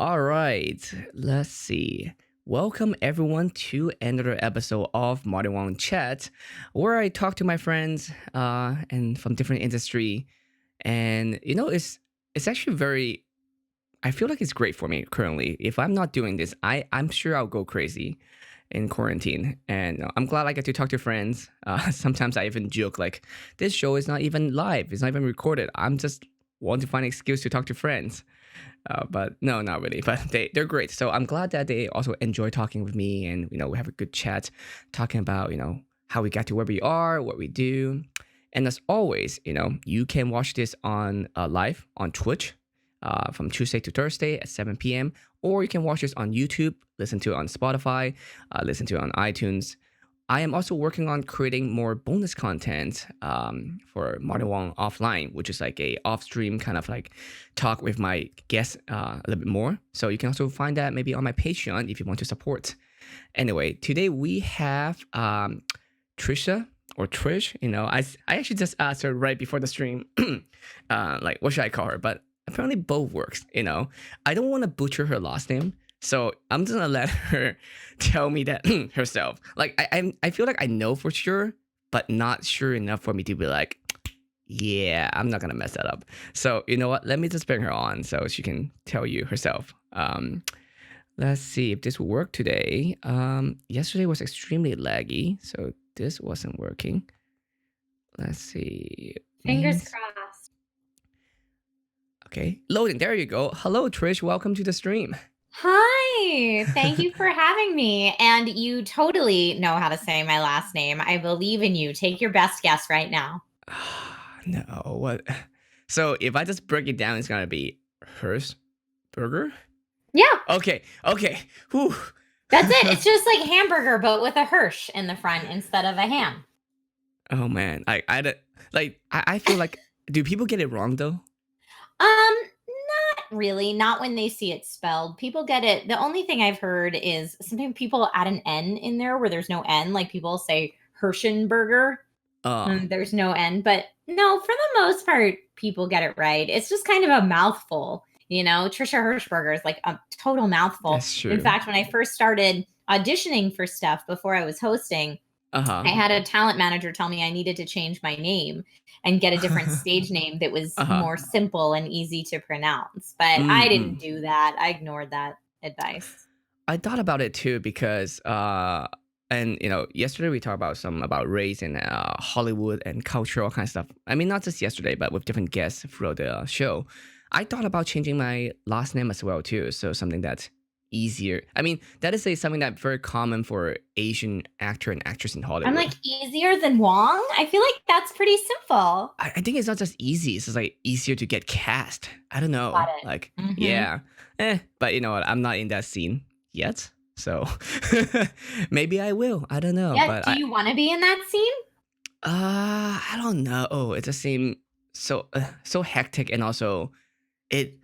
All right, let's see. Welcome everyone to another episode of Modern Wong Chat, where I talk to my friends and from different industry, and it's actually very. I feel like it's great for me currently. If I'm not doing this, I'm sure I'll go crazy in quarantine, and I'm glad I get to talk to friends. Sometimes I even joke like, this show is not even live, it's not even recorded. I'm just want to find an excuse to talk to friends. But no, not really. But they're great. So I'm glad that they also enjoy talking with me, and we have a good chat, talking about how we got to where we are, what we do, and as always, you can watch this on live on Twitch, from Tuesday to Thursday at 7 p.m. Or you can watch this on YouTube, listen to it on Spotify, listen to it on iTunes. I am also working on creating more bonus content for Modern Wong Offline, which is like a off-stream kind of like talk with my guests a little bit more. So you can also find that maybe on my Patreon if you want to support. Anyway, today we have Trisha or Trish. I actually just asked her right before the stream, like what should I call her? But apparently both works. I don't want to butcher her last name. So I'm just gonna let her tell me that herself. Like I feel like I know for sure, but not sure enough for me to be like, yeah, I'm not gonna mess that up. So you know what? Let me just bring her on so she can tell you herself. Let's see if this will work today. Yesterday was extremely laggy, so this wasn't working. Let's see. Fingers crossed. Okay, loading. There you go. Hello, Trish. Welcome to the stream. Hi, thank you for having me. And you totally know how to say my last name. I believe in you. Take your best guess right now. No, what? So if I just break it down, it's gonna be Hershberger. Yeah. Okay. Whew. That's it. It's just like hamburger, but with a Hirsch in the front instead of a ham. Oh man, I feel like, do people get it wrong though? Not really. Not when they see it spelled. People get it. The only thing I've heard is sometimes people add an N in there where there's no N. Like people say Hirschenberger. There's no N, but no, for the most part, people get it right. It's just kind of a mouthful. Trisha Hershberger is like a total mouthful. That's true. In fact, when I first started auditioning for stuff before I was hosting, I had a talent manager tell me I needed to change my name and get a different stage name that was more simple and easy to pronounce. But I didn't do that. I ignored that advice. I thought about it too because and yesterday we talked about race and Hollywood and culture, all kind of stuff. I mean, not just yesterday, but with different guests throughout the show. I thought about changing my last name as well too, so something that's easier. I mean, that is something that's very common for Asian actor and actress in Hollywood. I'm like, easier than Wong? I feel like that's pretty simple. I think it's not just easy; it's just like easier to get cast. I don't know, Got it. like yeah, but you know what? I'm not in that scene yet. So maybe I will. I don't know. Yeah, But do you want to be in that scene? I don't know. It just seems so hectic, and also it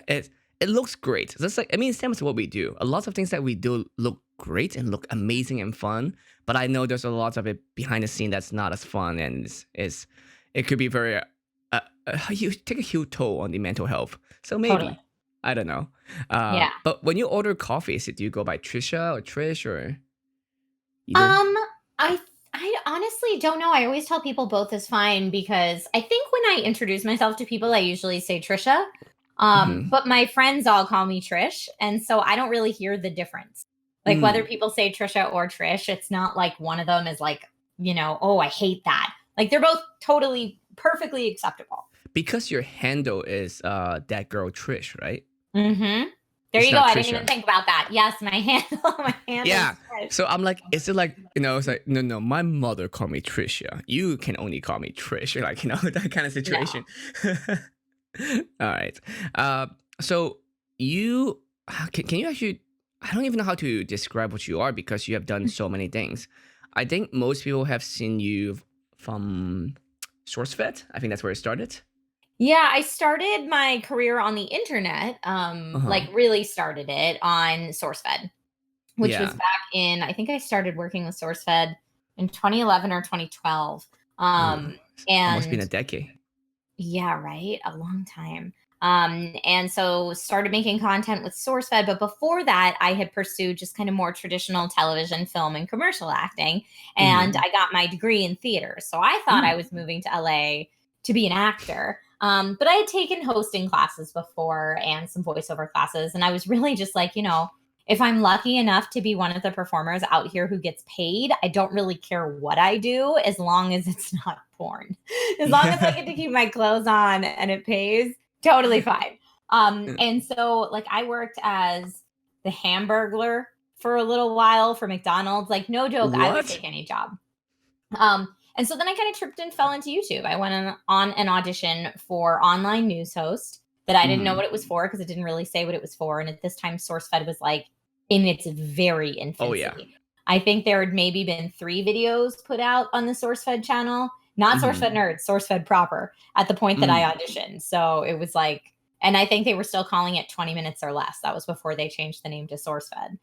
it it looks great. Just like, I mean, same as what we do. A lot of things that we do look great and look amazing and fun. But I know there's a lot of it behind the scene that's not as fun, and it could be very take a huge toll on the mental health. So maybe. Totally. I don't know. Yeah. But when you order coffee, do you go by Trisha or Trish or either? I honestly don't know. I always tell people both is fine because I think when I introduce myself to people, I usually say Trisha. But my friends all call me Trish, and so I don't really hear the difference. Like whether people say Trisha or Trish, it's not like one of them is like, oh, I hate that. Like they're both totally perfectly acceptable. Because your handle is that girl Trish, right? Mm-hmm. There It's you go. not I didn't Trisha. even think about that. Yes, my handle. Yeah. Is Trish. So I'm like, is it like, it's like, no, my mother called me Trisha. You can only call me Trish. Like, that kind of situation. All right. So you, can you actually, I don't even know how to describe what you are because you have done so many things. I think most people have seen you from SourceFed. I think that's where it started. Yeah, I started my career on the internet, like really started it on SourceFed, which was back in, I think I started working with SourceFed in 2011 or 2012. Almost been a And decade. yeah, right, a long time. And so started making content with SourceFed. But before that, I had pursued just kind of more traditional television, film, and commercial acting. And Mm-hmm. I got my degree in theater. So I thought I was moving to LA to be an actor. But I had taken hosting classes before and some voiceover classes. And I was really just like, if I'm lucky enough to be one of the performers out here who gets paid, I don't really care what I do as long as it's not porn. As long as I get to keep my clothes on and it pays, totally fine. And so like I worked as the Hamburglar for a little while for McDonald's. Like no joke, I would What? take any job. And so then I kind of tripped and fell into YouTube. I went on an audition for online news host that I didn't know Mm. what it was for because it didn't really say what it was for. And at this time, SourceFed was like in its very Oh yeah. infancy. I think there had maybe been 3 videos put out on the SourceFed channel, not SourceFed Nerds, SourceFed proper at the point that I auditioned. So it was like, and I think they were still calling it 20 minutes or less. That was before they changed the name to SourceFed.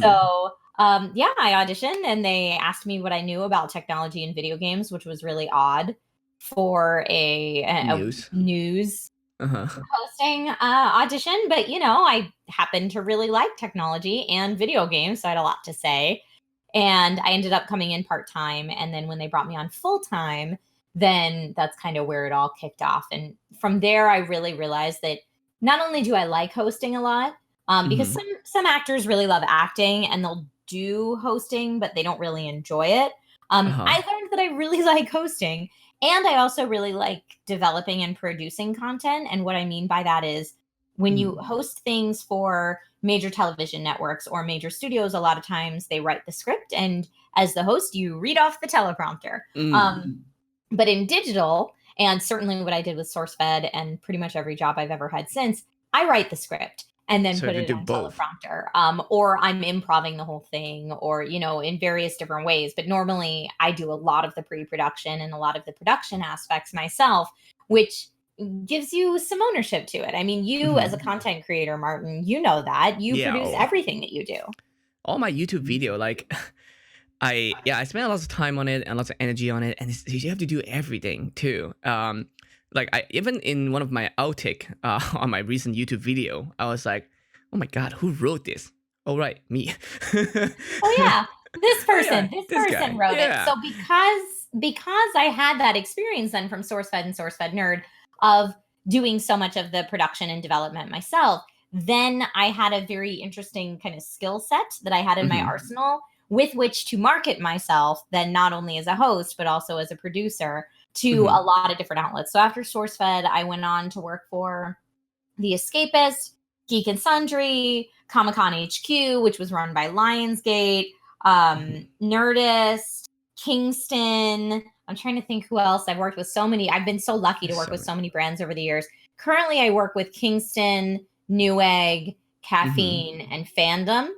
So yeah, I auditioned and they asked me what I knew about technology and video games, which was really odd for a News. news Uh-huh. hosting audition. But I happened to really like technology and video games, so I had a lot to say. And I ended up coming in part time. And then when they brought me on full time, then that's kind of where it all kicked off. And from there, I really realized that not only do I like hosting a lot, because some actors really love acting and they'll do hosting, but they don't really enjoy it. I learned that I really like hosting, and I also really like developing and producing content. And what I mean by that is when you host things for major television networks or major studios, a lot of times they write the script, and as the host, you read off the teleprompter. But in digital, and certainly what I did with SourceFed and pretty much every job I've ever had since, I write the script and then So put you it do on both. teleprompter, or I'm improving the whole thing, or in various different ways. But normally, I do a lot of the pre-production and a lot of the production aspects myself, which gives you some ownership to it. I mean, you as a content creator, Martin, you know that you Yeah. produce everything that you do. All my YouTube video, like I spent a lot of time on it and lots of energy on it, and you have to do everything too. Like I even in one of my outtake on my recent YouTube video, I was like, oh my god, who wrote this? Oh right, me. Oh yeah, this Oh yeah, person, this this person guy. wrote it. Yeah. So because I had that experience then from SourceFed and SourceFed Nerd of doing so much of the production and development myself, then I had a very interesting kind of skill set that I had in my arsenal with which to market myself, then not only as a host but also as a producer to a lot of different outlets. So after SourceFed, I went on to work for The Escapist, Geek and Sundry, Comic Con HQ, which was run by Lionsgate, Nerdist, Kingston. I'm trying to think who else. I've worked with so many. I've been so lucky to work with so many brands over the years. Currently, I work with Kingston, Newegg, Caffeine, and Fandom,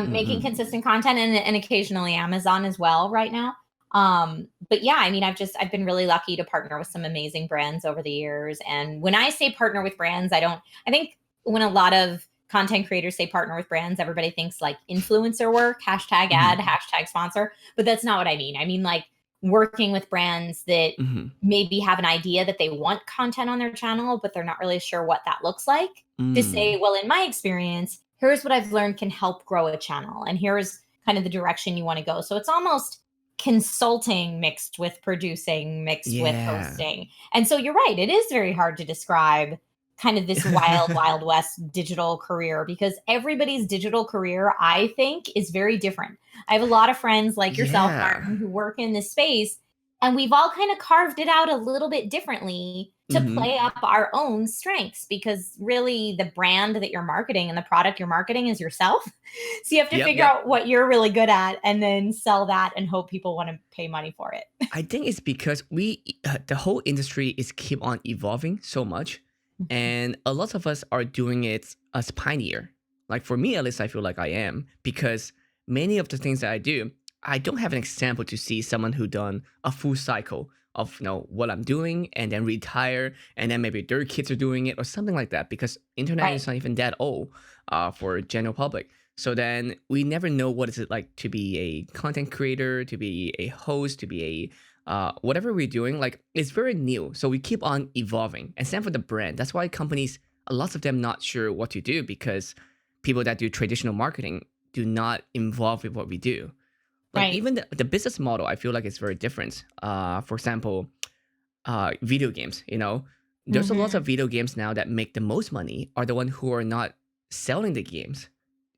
making consistent content, and occasionally Amazon as well right now. But yeah, I mean, I've been really lucky to partner with some amazing brands over the years. And when I say partner with brands, I think when a lot of content creators say partner with brands, everybody thinks like influencer work, hashtag ad, hashtag sponsor, but that's not what I mean. I mean, like working with brands that maybe have an idea that they want content on their channel, but they're not really sure what that looks like, to say, well, in my experience, here's what I've learned can help grow a channel. And here's kind of the direction you want to go. So it's almost consulting mixed with producing, mixed with hosting. And so you're right. It is very hard to describe kind of this wild, wild west digital career, because everybody's digital career, I think, is very different. I have a lot of friends like yourself, Martin, who work in this space, and we've all kind of carved it out a little bit differently to play up our own strengths, because really the brand that you're marketing and the product you're marketing is yourself. So you have to figure out what you're really good at and then sell that and hope people want to pay money for it. I think it's because the whole industry is keep on evolving so much, and a lot of us are doing it as pioneer. Like for me, at least, I feel like I am, because many of the things that I do, I don't have an example to see someone who done a full cycle of what I'm doing and then retire, and then maybe their kids are doing it or something like that, because internet is not even that old for general public. So then we never know what is it like to be a content creator, to be a host, to be whatever we're doing, like it's very new. So we keep on evolving. And same for the brand. That's why companies, lots of them not sure what to do because people that do traditional marketing do not involve with what we do. Like Right. even the business model, I feel like it's very different. For example, video games, there's a lot Hmm. of video games now that make the most money are the one who are not selling the games.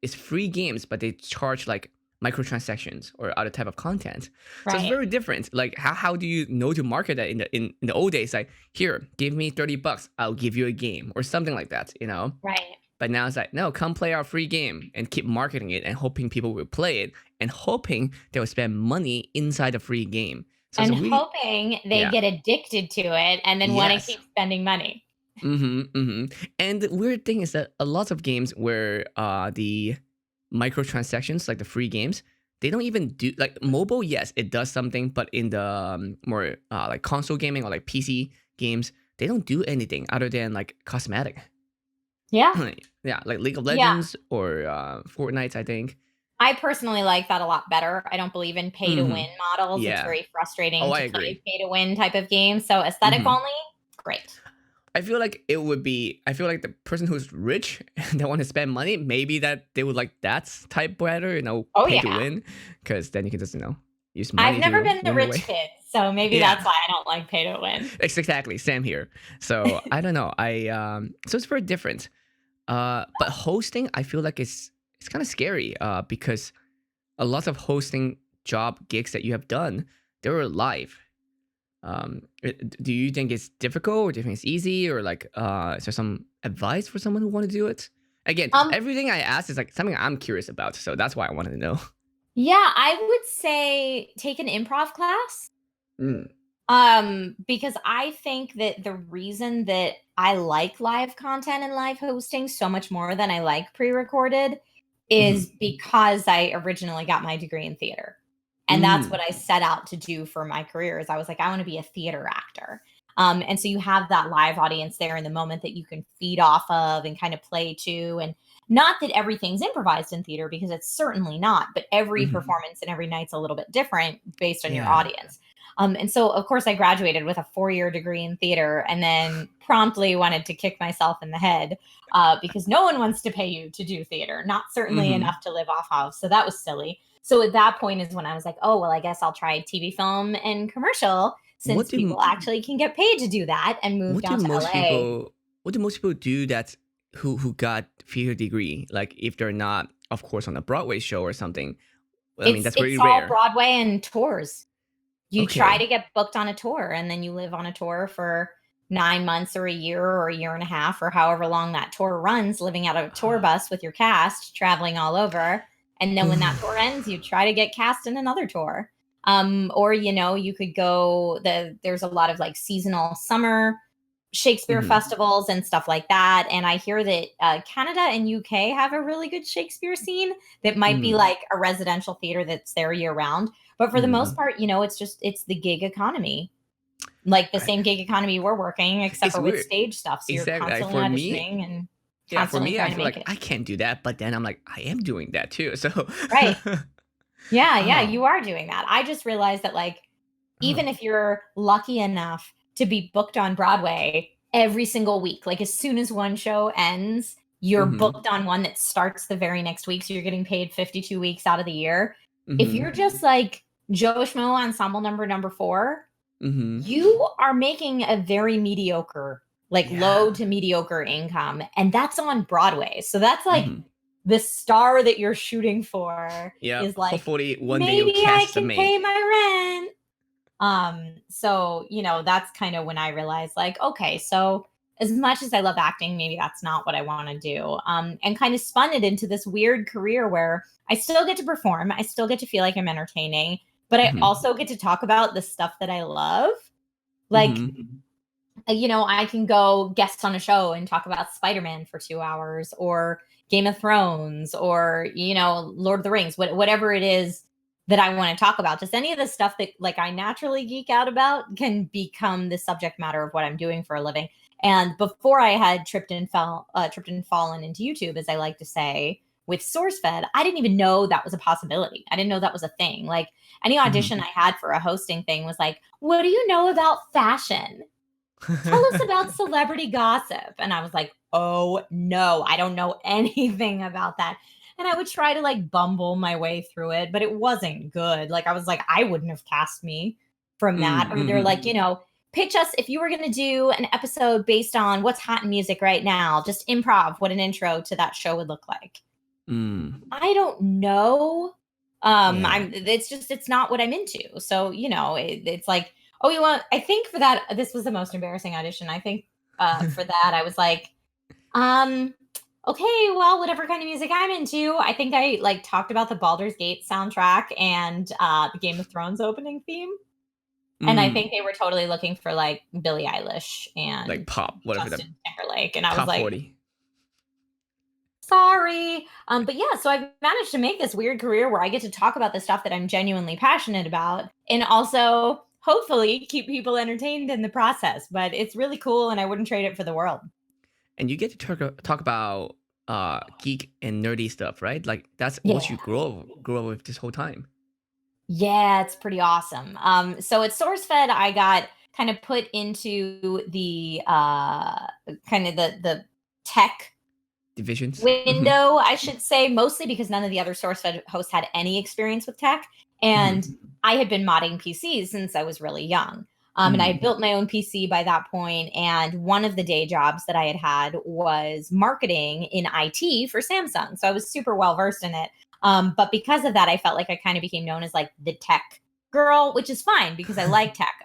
It's free games, but they charge like microtransactions or other type of content. So it's Right. very different. Like how do you know to market that in the old days? Like here, give me $30, I'll give you a game or something like that. Right. But now it's like, no, come play our free game and keep marketing it and hoping people will play it and hoping they will spend money inside the free game. So it's And a really, hoping they yeah, get addicted to it and then want to yes. keep spending money. And the weird thing is that a lot of games where the microtransactions, like the free games, they don't even do like mobile. Yes, it does something, but in the more like console gaming or like PC games, they don't do anything other than like cosmetic. Yeah. Yeah, like League of Yeah. Legends or Fortnite, I think. I personally like that a lot better. I don't believe in pay to Hmm. win models. It's Yeah. very Oh, frustrating I to play agree. pay to win type of games. So aesthetic Hmm. only, great. I feel like it would be. I feel like the person who's rich and they want to spend money, maybe that they would like that type better, Oh pay to yeah. win, because then you can just use I've money never to been the win your rich way. kid, so maybe Yeah, that's why I don't like pay to win. exactly. Same here. So I don't know. So it's very different. But hosting, I feel like it's kind of scary. Because a lot of hosting job gigs that you have done, they were live. Do you think it's difficult or do you think it's easy or like is there some advice for someone who want to do it? Again, Um, everything I asked is like something I'm curious about, so that's why I wanted to know. yeah, I would say take an improv class. Mm. Because I think that the reason that I like live content and live hosting so much more than I like pre-recorded Hmm. is because I originally got my degree in theater. And that's what Mm. I set out to do for my career is I was like, I want to be a theater actor. And so you have that live audience there in the moment that you can feed off of and kind of play to. And not that everything's improvised in theater because it's certainly not, but every Hmm. performance and every night's a little bit different based on your Yeah. audience. And so, of course, I graduated with a 4-year degree in theater and then promptly wanted to kick myself in the head because no one wants to pay you to do theater, not certainly Hmm. enough to live off of. So that was silly. So at that point is when I was like, oh, well, I guess I'll try TV, film, and commercial What since do people actually can get paid to do that and move what do down to most LA. people what do most people do that who got theater degree? Like if they're not, of course, on a Broadway show or something. I mean, that's It's very all rare. Broadway and tours. You try Okay. to get booked on a tour and then you live on a tour for 9 months or a year and a half or however long that tour runs, living out of a tour bus with your cast, traveling all over. And then when that tour ends, you try to get cast in another tour. Or you could there's a lot of like seasonal summer Shakespeare Hmm. festivals and stuff like that. And I hear that Canada and UK have a really good Shakespeare scene that might be Mm. like a residential theater that's there year round. But for the most Mm. part, it's the gig economy, like the I- same gig economy we're working, except It's for with weird. stage stuff. So you're Exactly. Like constantly for me, auditioning and yeah, for constantly me, I trying to feel make like it. I can't do that, but then I'm like, I am doing that too. So, Right. Yeah, yeah, oh, you are doing that. I just realized that like oh, even if you're lucky enough to be booked on Broadway every single week, like as soon as one show ends, you're mm-hmm, booked on one that starts the very next week. So you're getting paid 52 weeks out of the year. If mm-hmm, you're just like Joe Schmo ensemble number 4, mm-hmm. you are making a very mediocre, like Yeah. low to mediocre income. And that's on Broadway. So that's like Mm-hmm. the star that you're shooting for Yeah. is like, Hopefully one day you'll maybe I cast as a can maid. pay my rent. So, that's kind of when I realized like, okay, so as much as I love acting, maybe that's not what I want to do. And kind of spun it into this weird career where I still get to perform, I still get to feel like I'm entertaining, but I Mm-hmm. also get to talk about the stuff that I love. Like, Mm-hmm. I can go guest on a show and talk about Spider-Man for 2 hours or Game of Thrones or, Lord of the Rings, whatever it is that I want to talk about. Just any of the stuff that like I naturally geek out about can become the subject matter of what I'm doing for a living. And before I had tripped and fallen into YouTube, as I like to say, with SourceFed, I didn't even know that was a possibility. I didn't know that was a thing. Like any audition I had for a hosting thing was like, what do you know about fashion? Tell us about celebrity gossip. And I was like, oh no, I don't know anything about that. And I would try to like bumble my way through it, but it wasn't good. Like I was like, I wouldn't have cast me from that. Or they're like, pitch us if you were going to do an episode based on what's hot in music right now, just improv what an intro to that show would look like. I don't know. It's not what I'm into. So, it's like, oh, you want, I think for that, this was the most embarrassing audition. I think for that, I was like, okay, well, whatever kind of music I'm into. I think I like talked about the Baldur's Gate soundtrack and the Game of Thrones opening theme. And I think they were totally looking for like Billie Eilish and like pop, whatever Justin Timberlake. And I top was like, 40. sorry. But yeah, so I've managed to make this weird career where I get to talk about the stuff that I'm genuinely passionate about and also hopefully keep people entertained in the process. But it's really cool and I wouldn't trade it for the world. And you get to talk about geek and nerdy stuff, right? Like that's what you grew up with this whole time. Yeah, it's pretty awesome. So at SourceFed, I got kind of put into the kind of the tech divisions window, I should say, mostly because none of the other SourceFed hosts had any experience with tech. And I had been modding PCs since I was really young. And I built my own PC by that point. And one of the day jobs that I had was marketing in IT for Samsung. So I was super well versed in it. But because of that, I felt like I kind of became known as like the tech girl, which is fine because I like tech.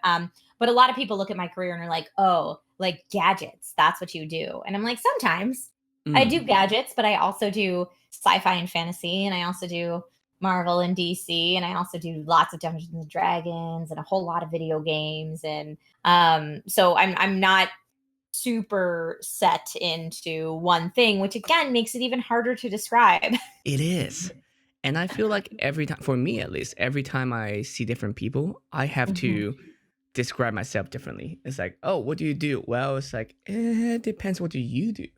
But a lot of people look at my career and are like, oh, like gadgets, that's what you do. And I'm like, sometimes I do gadgets, but I also do sci-fi and fantasy. And I also do Marvel and DC. And I also do lots of Dungeons and Dragons and a whole lot of video games. And so I'm not super set into one thing, which again makes it even harder to describe. It is. And I feel like every time, for me at least, every time I see different people, I have to describe myself differently. It's like, oh, what do you do? Well, it's like, it depends what do you do,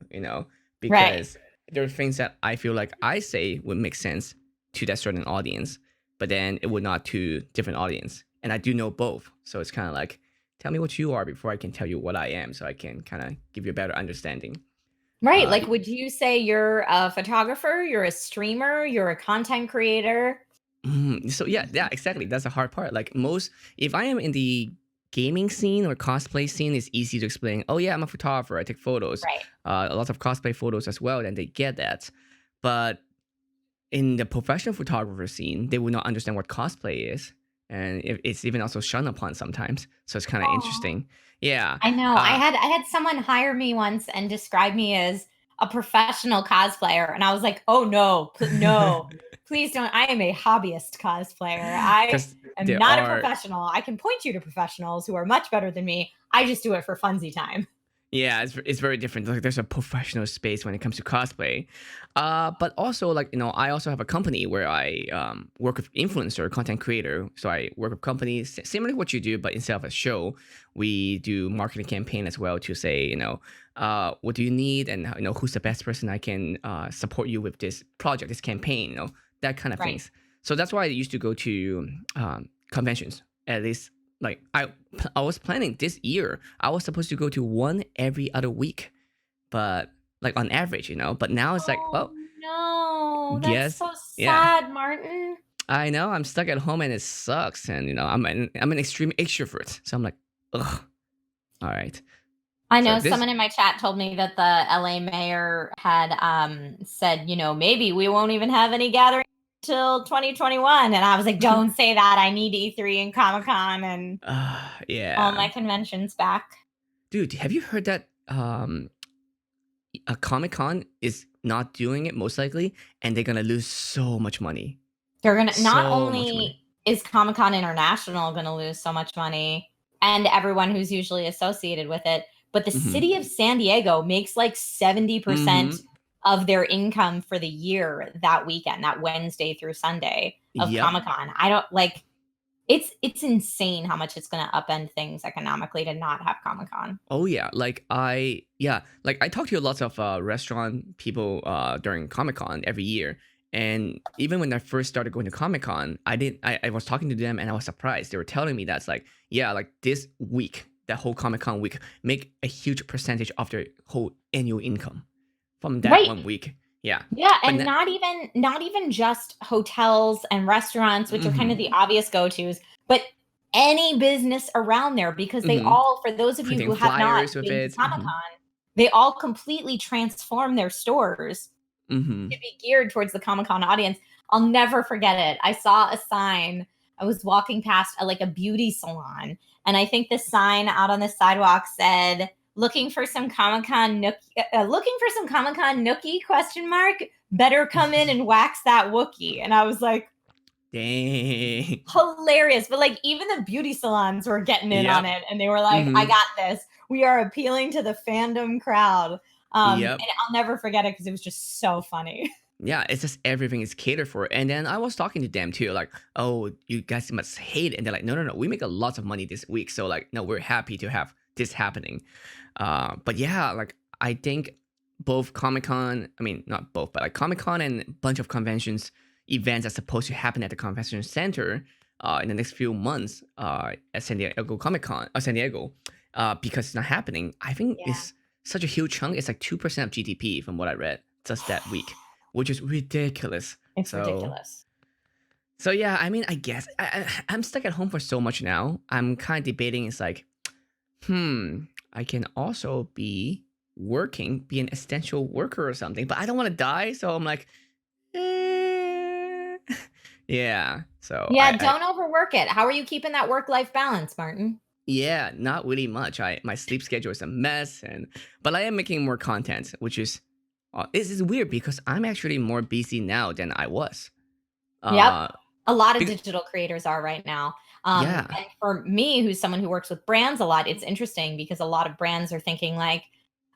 because there are things that I feel like I say would make sense to that certain audience, but then it would not to different audience. And I do know both. So it's kind of like, tell me what you are before I can tell you what I am, so I can kind of give you a better understanding. Right. Like, would you say you're a photographer, you're a streamer, you're a content creator? So yeah, exactly. That's the hard part. Like if I am in the gaming scene or cosplay scene, it's easy to explain. Oh yeah, I'm a photographer. I take photos. Right. A lot of cosplay photos as well, and they get that. But in the professional photographer scene, they will not understand what cosplay is, and it's even also shunned upon sometimes. So it's kind of interesting. Yeah, I know. I had someone hire me once and describe me as a professional cosplayer, and I was like, "Oh no, no, please don't! I am a hobbyist cosplayer. I am not a professional. I can point you to professionals who are much better than me. I just do it for funsy time." Yeah, it's very different. Like there's a professional space when it comes to cosplay, but also like I also have a company where I work with influencer, content creator. So I work with companies similar to what you do, but instead of a show, we do marketing campaign as well to say what do you need and who's the best person I can support you with this project, this campaign, that kind of things. So that's why I used to go to conventions at least. Like I was planning this year, I was supposed to go to one every other week, but like on average, but now it's like, oh no, that's so sad, Martin. I know, I'm stuck at home and it sucks, and I'm an extreme extrovert, so I'm like, ugh. All right. I know someone in my chat told me that the LA mayor had said, maybe we won't even have any gatherings till 2021, and I was like, don't say that. I need E3 and Comic-Con and all my conventions back. Dude, have you heard that a Comic-Con is not doing it most likely, and they're gonna lose so much money? They're gonna not only is Comic-Con International gonna lose so much money, and everyone who's usually associated with it, but the city of San Diego makes like 70% of their income for the year that weekend, that Wednesday through Sunday of Comic-Con. I don't like, it's insane how much it's going to upend things economically to not have Comic-Con. Oh yeah, like I talk to lots of restaurant people during Comic Con every year, and even when I first started going to Comic Con, I was talking to them and I was surprised. They were telling me that's like yeah, like this week, that whole Comic Con week, make a huge percentage of their whole annual income from that Right. 1 week. Yeah, Yeah, but and not even just hotels and restaurants, which are kind of mm-hmm, the obvious go-tos, but any business around there because they mm-hmm, all, for those of you printing who have not flyers with been to it. Mm-hmm, Comic-Con, they all completely transform their stores mm-hmm. to be geared towards the Comic-Con audience. I'll never forget it. I saw a sign. I was walking past like a beauty salon, and I think the sign out on the sidewalk said, "Looking for some Comic-Con looking for some Comic-Con nookie?" Question mark. Better come in and wax that Wookie. And I was like, Dang. hilarious. But like even the beauty salons were getting in on Yep. it, and they were like, "I Mm-hmm. got this. We are appealing to the fandom crowd." And Yep. I'll never forget it because it was just so funny. Yeah, it's just everything is catered for. And then I was talking to them too, like, oh, you guys must hate it. And they're like, no, no, no, we make a lot of money this week. So like, no, we're happy to have this happening. But yeah, like I think both Comic Con, I mean, not both, but like Comic Con and a bunch of conventions events are supposed to happen at the convention center in the next few months at San Diego Comic Con, San Diego, because it's not happening. I think Yeah. it's such a huge chunk. It's like 2% of GDP from what I read just that week, which is ridiculous. It's So, ridiculous. so yeah, I mean, I guess I'm stuck at home for so much now. I'm kind of debating. It's like, I can also be working, be an essential worker or something, but I don't want to die. So I'm like, eh. Yeah. So Yeah, don't overwork it. How are you keeping that work-life balance, Martin? yeah, not really much. My sleep schedule is a mess, but I am making more content, which is this is weird because I'm actually more busy now than I was. Yep. Uh, A lot of because, digital creators are right now. yeah, And for me, who's someone who works with brands a lot, it's interesting because a lot of brands are thinking like,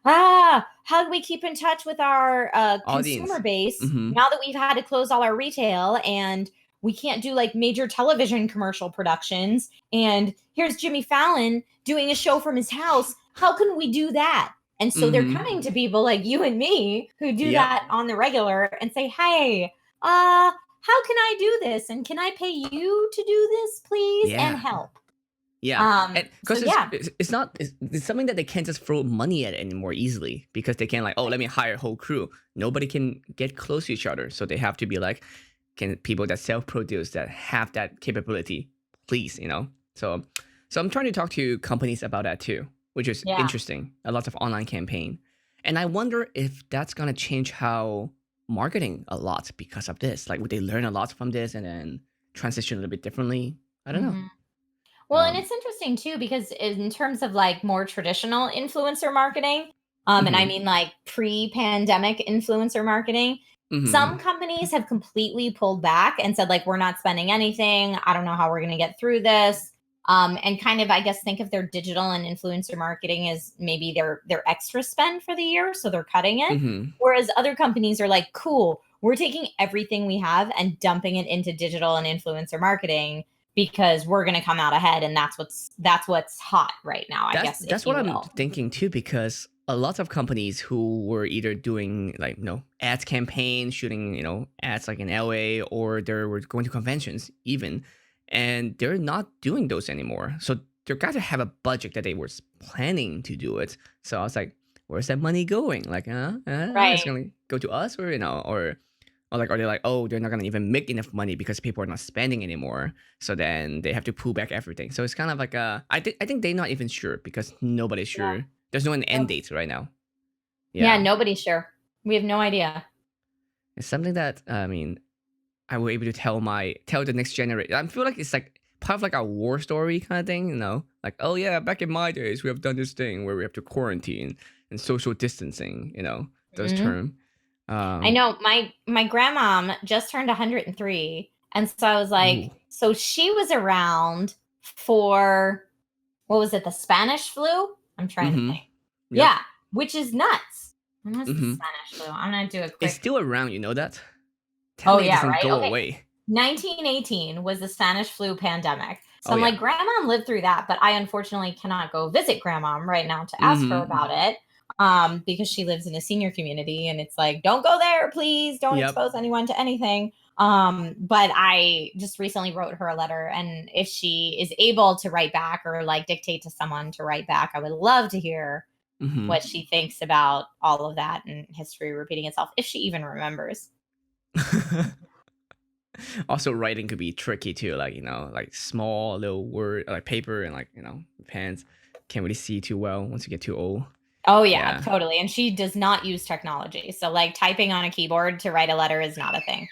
how do we keep in touch with our consumer audience. base Mm-hmm. now that we've had to close all our retail and we can't do like major television commercial productions? And here's Jimmy Fallon doing a show from his house. How can we do that? And so they're Mm-hmm. coming to people like you and me who do Yep. that on the regular and say, hey, how can I do this? And can I pay you to do this, please? And Yeah. help. Yeah, and So because yeah, it's not it's something that they can't just throw money at anymore easily because they can't like, oh, let me hire a whole crew. Nobody can get close to each other, so they have to be like, can people that self-produce that have that capability, please, you know. So I'm trying to talk to companies about that too, which is yeah. interesting. A lot of online campaign, and I wonder if that's gonna change how marketing a lot because of this. Like, would they learn a lot from this and then transition a little bit differently? I don't know. Mhm. Well, and Um, it's interesting too because in terms of like more traditional influencer marketing, and I mhm. mean like pre-pandemic influencer marketing, some Mhm. companies have completely pulled back and said like we're not spending anything. I don't know how we're going to get through this. And kind of I guess think of their digital and influencer marketing as maybe their extra spend for the year, so they're cutting it. Mhm. Whereas other companies are like, cool, we're taking everything we have and dumping it into digital and influencer marketing because we're going to come out ahead, and that's what's hot right now, I That's guess, if that's what you I'm will. thinking too, because a lot of companies who were either doing like ads campaign, shooting ads like in LA, or they were going to conventions even, and they're not doing those anymore. So they got to have a budget that they were planning to do it. So I was like, where's that money going? Like, it's Right. gonna go to us, or or like, are they like, oh, they're not gonna even make enough money because people are not spending anymore? So then they have to pull back everything. So it's kind of like I think they're not even sure because nobody's Yeah. sure. There's no an Yep. end date right now. Yeah, Yeah, nobody's sure. We have no idea. it's something that I mean I will able to tell the next generation. I feel like it's like part of like a war story kind of thing, like, oh yeah, back in my days we have done this thing where we have to quarantine and social distancing, those Mhm. term. I Um, know my grandmom just turned 103, and so I was like, ooh, so she was around for, what was it, the Spanish flu? I'm trying to mm-hmm, think. yep, Yeah, which is nuts. When was the mm-hmm. Spanish flu? I'm gonna do a It's quick. still around, you know that. Oh Tell me it yeah, doesn't right. go Okay. away. 1918 was the Spanish flu pandemic. So Oh I'm yeah. like, Grandma lived through that, but I unfortunately cannot go visit Grandma right now to ask her Mm-hmm. about it because she lives in a senior community and it's like, don't go there, please. Don't Yep. expose anyone to anything. But I just recently wrote her a letter, and if she is able to write back or like dictate to someone to write back, I would love to hear Mm-hmm. what she thinks about all of that and history repeating itself, if she even remembers. Also, writing could be tricky too. Like like small little word, like paper, and like pens can't really see too well once you get too old. Oh yeah, Yeah. totally. And she does not use technology. So like typing on a keyboard to write a letter is not a thing.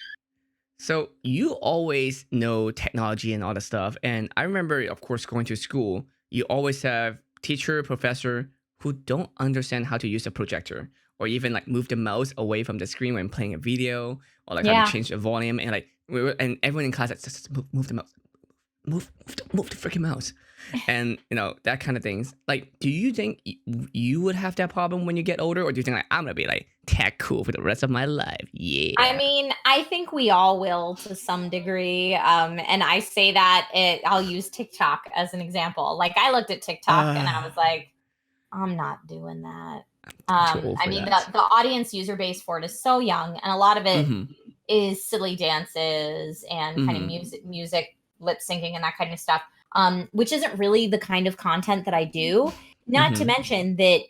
So you always know technology and all the stuff. And I remember, of course, going to school, you always have teacher, professor who don't understand how to use a projector or even like move the mouse away from the screen when playing a video or like how to Yeah. change the volume. And like, and everyone in class, like, just move the mouse, move the freaking mouse. And that kind of things. Like, do you think you would have that problem when you get older, or do you think like I'm gonna be like tech cool for the rest of my life? I Yeah. mean, I think we all will to some degree. And I say that I'll use TikTok as an example. Like I looked at TikTok and I Uh, was like, I'm not doing that. I'm too old I for mean, that. the audience user base for it is so young, and a lot of it Mm-hmm. is silly dances and kind of Mm-hmm. music lip syncing and that kind of stuff, which isn't really the kind of content that I do. Not to Mm-hmm. mention that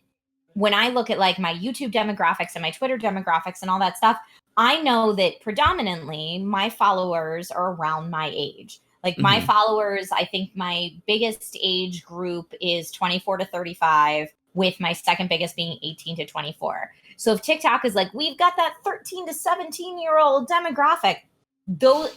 when I look at like my YouTube demographics and my Twitter demographics and all that stuff, I know that predominantly my followers are around my age. Like my Mm-hmm. followers, I think my biggest age group is 24 to 35, with my second biggest being 18 to 24. So if TikTok is like, we've got that 13 to 17-year-old demographic, those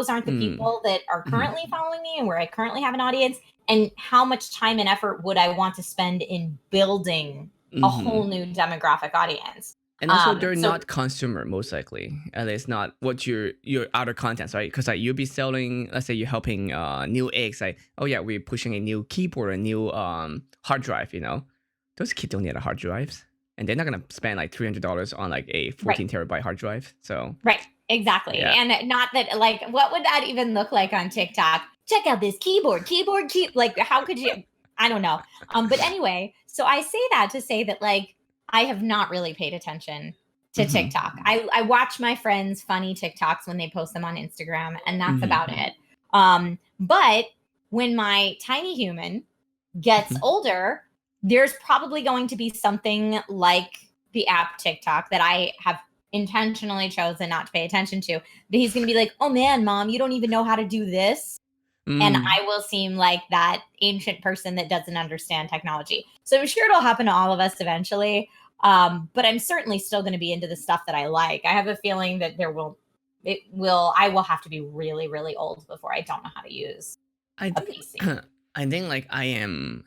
aren't the Mm-hmm. people that are Mm-hmm. currently following me and where I currently have an audience. And how much time and effort would I want to spend in building a Mm-hmm. whole new demographic audience? And also, they're So not consumer most likely. At least not what your outer contents, right? Because like you'll be selling, let's say you're helping new eggs, like oh yeah, we're pushing a new keyboard, a new hard drive. Those kids don't need a hard drives, and they're not gonna spend like $300 on like a right, 14 terabyte hard drive. So right, exactly. yeah. And not that like, what would that even look like on TikTok? Check out this keyboard, like how could you? I don't know. But anyway, so I say that to say that like I have not really paid attention to Mm-hmm. TikTok. I watch my friends' funny TikToks when they post them on Instagram, and that's Mm-hmm. about it. But when my tiny human gets Mm-hmm. older, there's probably going to be something like the app TikTok that I have intentionally chosen not to pay attention to. But he's going to be like, oh man, mom, you don't even know how to do this. And Mm. I will seem like that ancient person that doesn't understand technology. So I'm sure it'll happen to all of us eventually. But I'm certainly still going to be into the stuff that I like. I have a feeling that I will have to be really, really old before I don't know how to use I a think PC. I think like I am.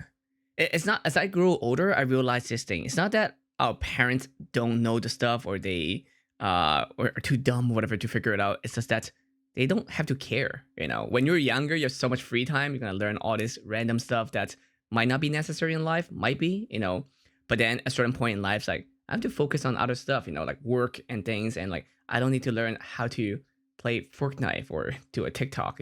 It's not as I grow older, I realize this thing. It's not that our parents don't know the stuff or they or are too dumb or whatever to figure it out. It's just that they don't have to care. When you're younger, you have so much free time. You're gonna learn all this random stuff that might not be necessary in life, might be. But then at a certain point in life, it's like I have to focus on other stuff, like work and things, and like I don't need to learn how to play Fortnite or do a TikTok.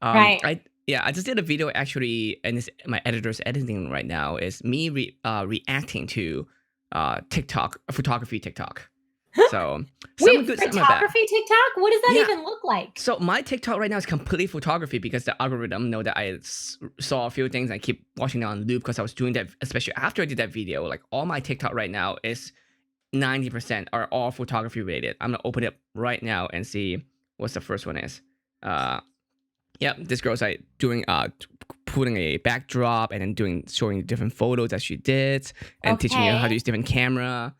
Right. I Yeah, I just did a video actually, and my editor's editing right now. Is me reacting to TikTok photography TikTok. So some Wait, good, some are bad. photography TikTok? What does that Yeah. even look like? So my TikTok right now is completely photography because the algorithm know that I saw a few things. I keep watching it on loop because I was doing that, especially after I did that video. Like all my TikTok right now is 90% are all photography related. I'm gonna open it right now and see what's the first one is. Uh, yeah, this girl's like doing putting a backdrop and then showing different photos that she did and teaching you how to Okay. use different camera.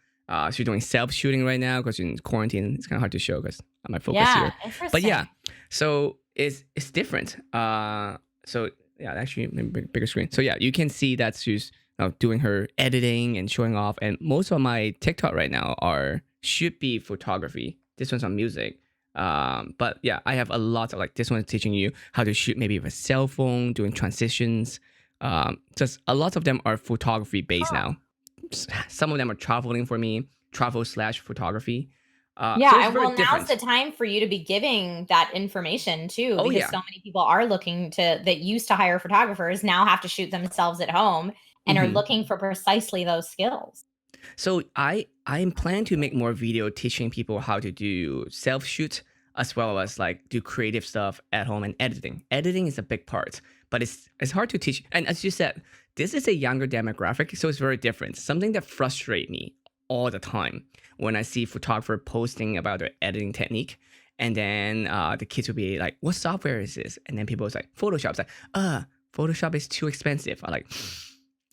She's doing self shooting right now because in quarantine it's kind of hard to show because I might focus Yeah, here. But yeah, interesting. so it's different. So yeah, actually bigger screen. So yeah, you can see that she's doing her editing and showing off. And most of my TikTok right now should be photography. This one's on music. But yeah, I have a lot of like this one is teaching you how to shoot maybe with a cell phone, doing transitions. Just a lot of them are photography based Huh. now. Some of them are traveling for me, travel/photography. So it's Yeah, very well, now's the different. time for you to be giving that information too, Oh because yeah. so many people are looking to that used to hire photographers now have to shoot themselves at home and are Hmm. looking for precisely those skills. So I'm planning to make more video teaching people how to do self shoot as well as like do creative stuff at home and editing. Editing is a big part, but it's hard to teach. And as you said, this is a younger demographic, so it's very different. Something that frustrates me all the time when I see photographer posting about their editing technique. And then the kids will be like, "What software is this?" And then people is like, "Photoshop." It's like, Photoshop is too expensive." I'm like,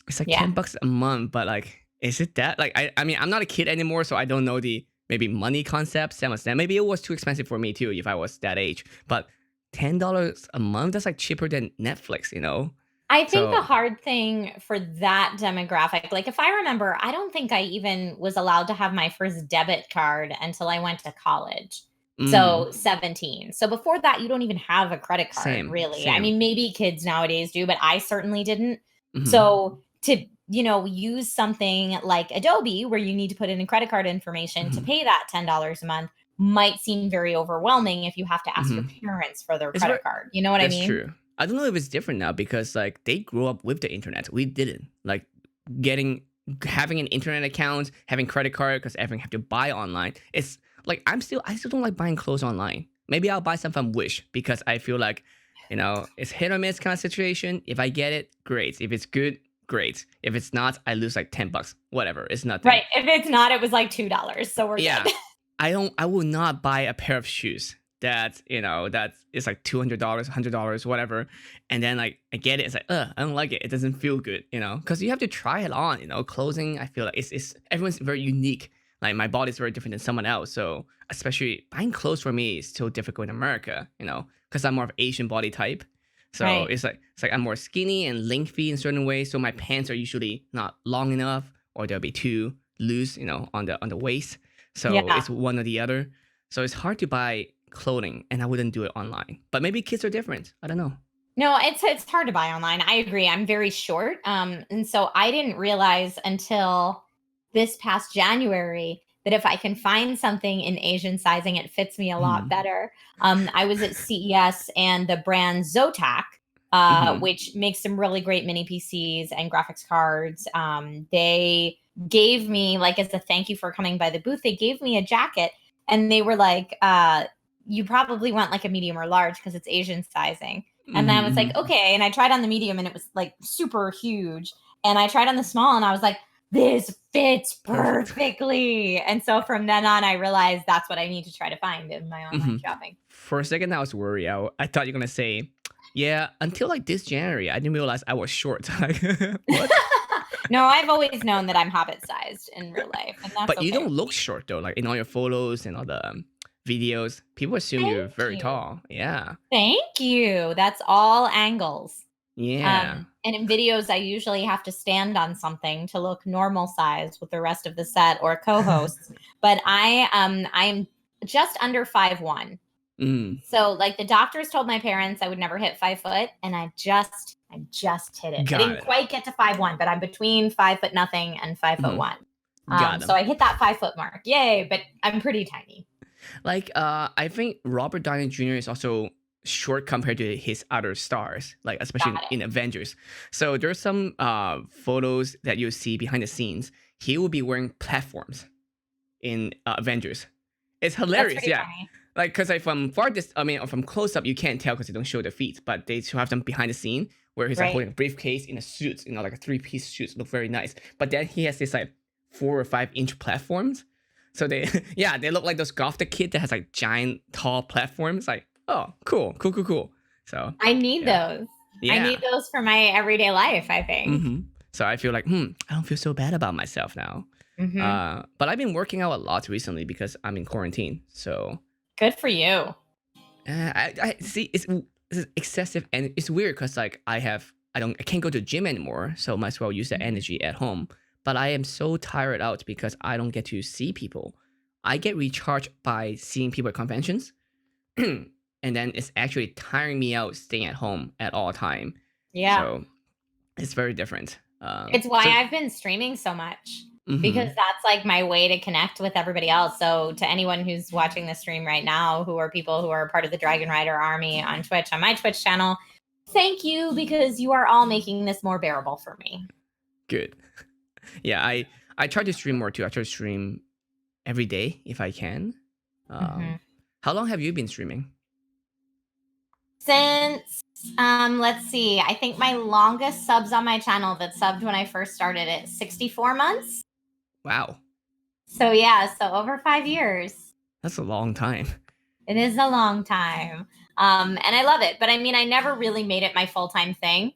it's like Yeah. $10 a month, but like, is it that? Like, I mean, I'm not a kid anymore, so I don't know the maybe money concept. Same as that. Maybe it was too expensive for me too if I was that age. But $10 a month, that's like cheaper than Netflix, you know? I think So, the hard thing for that demographic, like if I remember, I don't think I even was allowed to have my first debit card until I went to college. So mm, 17. So before that, you don't even have a credit card, same, really. I same. mean, maybe kids nowadays do, but I certainly didn't. Hmm. So to, use something like Adobe where you need to put in credit card information to Hmm. pay that $10 a month might seem very overwhelming if you have to ask Hmm. your parents for their It's very, credit card. You know what I that's mean? true. I don't know if it's different now because like they grew up with the internet. We didn't. Like getting having an internet account, having credit card because everything have to buy online. It's like I still don't like buying clothes online. Maybe I'll buy some from Wish because I feel like, it's hit or miss kind of situation. If I get it, great. If it's good, great. If it's not, I lose like $10. Whatever. It's nothing. Right, if it's not, it was like $2, so we're good. Yeah. I will not buy a pair of shoes that is like $200, $100, whatever. And then like I get it, it's like, I don't like it. It doesn't feel good. Because you have to try it on. Clothing, I feel like it's everyone's very unique. Like my body's very different than someone else. So especially buying clothes for me is still difficult in America, because I'm more of Asian body type. So Right. it's like I'm more skinny and lengthy in certain ways. So my pants are usually not long enough or they'll be too loose, on the waist. So Yeah. it's one or the other. So it's hard to buy clothing, and I wouldn't do it online. But maybe kids are different. I don't know. No, it's hard to buy online. I agree. I'm very short. And so I didn't realize until this past January that if I can find something in Asian sizing, it fits me a lot Mhm. better. I was at CES and the brand Zotac, Mhm. which makes some really great mini PCs and graphics cards. They gave me, like, as a thank you for coming by the booth, they gave me a jacket and they were like, you probably want like a medium or large because it's Asian sizing. And then Mhm. I was like, Mhm. okay. And I tried on the medium and it was like super huge. And I tried on the small and I was like, this fits Perfect. perfectly. And so from then on, I realized that's what I need to try to find in my online Mhm. shopping. For a second, I was worried. I thought you're gonna say, "Yeah." Until like this January, I didn't realize I was short. Like, what? No, I've always known that I'm hobbit sized in real life, and that's But you okay don't with look me. short though. Like in all your photos and all the videos, people assume you're Thank very you. tall. Yeah. Thank you. That's all angles. Yeah. And in videos, I usually have to stand on something to look normal size with the rest of the set or co-hosts. But I'm just under 5'1". Mm. So like the doctors told my parents I would never hit 5 foot, and I just hit it. I Got didn't it. quite get to 5'1", but I'm between 5 foot nothing and 5 foot Mhm. one. Got So him. I hit that 5 foot mark. Yay! But I'm pretty tiny. Like, I think Robert Downey Jr. is also short compared to his other stars, like especially Got in Avengers. So there's some photos that you see behind the scenes. He will be wearing platforms in Avengers. It's That's hilarious, pretty yeah. funny. Like, cause like from I mean, from close up, you can't tell because they don't show the feet, but they still have them behind the scene where he's like Right. holding a briefcase in a suit, like a three-piece suit, look very nice. But then he has this like 4 or 5 inch platforms. So they, yeah, they look like those gothic kid that has like giant, tall platforms. Like, oh, cool, cool, cool, cool. So, I need yeah, those. I yeah. need those for my everyday life, I think. Hmm. So I feel like, I don't feel so bad about myself now. Mhm. But I've been working out a lot recently because I'm in quarantine. So Good for you. I see it's excessive and it's weird because like I can't go to the gym anymore, so might as well use that Mhm. energy at home. But I am so tired out because I don't get to see people. I get recharged by seeing people at conventions, and then it's actually tiring me out staying at home at all time. Yeah. So it's very different. It's why So I've been streaming so much. because Mm-hmm. that's like my way to connect with everybody else. So to anyone who's watching the stream right now, who are people who are part of the Dragon Rider army on Twitch, on my Twitch channel, thank you, because you are all making this more bearable for me. Good. Yeah, I try to stream more too. I try to stream every day if I can. Mm-hmm. How long have you been streaming? Since let's see, I think my longest subs on my channel that subbed when I first started it, 64 months. Wow, So yeah, so over 5 years. that's a long time. It is a long time. And I love it. But I mean, I never really made it my full-time thing.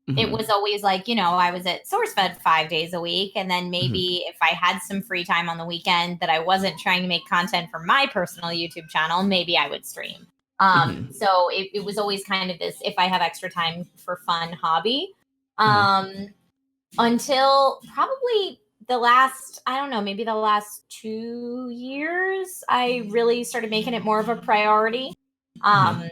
It Mm-hmm. was always like, I was at SourceFed 5 days a week. And then Mm-hmm. maybe if I had some free time on the weekend that I wasn't trying to make content for my personal YouTube channel, maybe I would stream. Mm-hmm. So it was always kind of this, if I have extra time for fun hobby. Mm-hmm. Until probably the last, I don't know, maybe the last 2 years, I really started making it more of a priority. Mm-hmm.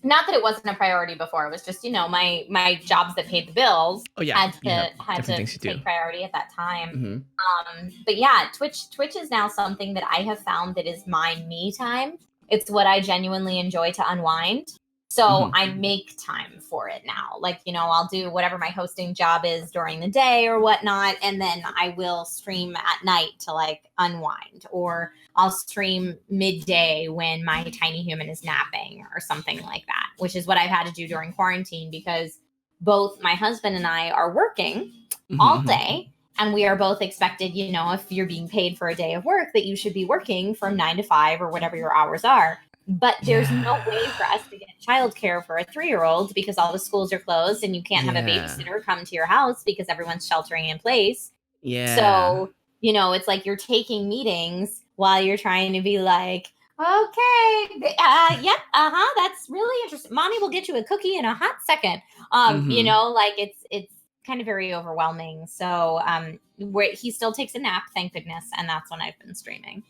Not that it wasn't a priority before. It was just, my jobs that paid the bills Oh yeah, had you have different to things to do. take priority at that time. Mm-hmm. But yeah, Twitch is now something that I have found that is my me time. It's what I genuinely enjoy to unwind. So Mm-hmm. I make time for it now. Like, I'll do whatever my hosting job is during the day or whatnot. And then I will stream at night to like unwind, or I'll stream midday when my tiny human is napping or something like that, which is what I've had to do during quarantine because both my husband and I are working all Mm-hmm. day. And we are both expected, if you're being paid for a day of work, that you should be working from 9 to 5 or whatever your hours are. But there's no way for us to get childcare for a 3-year-old because all the schools are closed and you can't have a Yeah. babysitter come to your house because everyone's sheltering in place. Yeah. So, it's like you're taking meetings while you're trying to be like, okay, yep, that's really interesting. Mommy will get you a cookie in a hot second. Mm-hmm. Like it's kind of very overwhelming. So, where he still takes a nap, thank goodness, and that's when I've been streaming.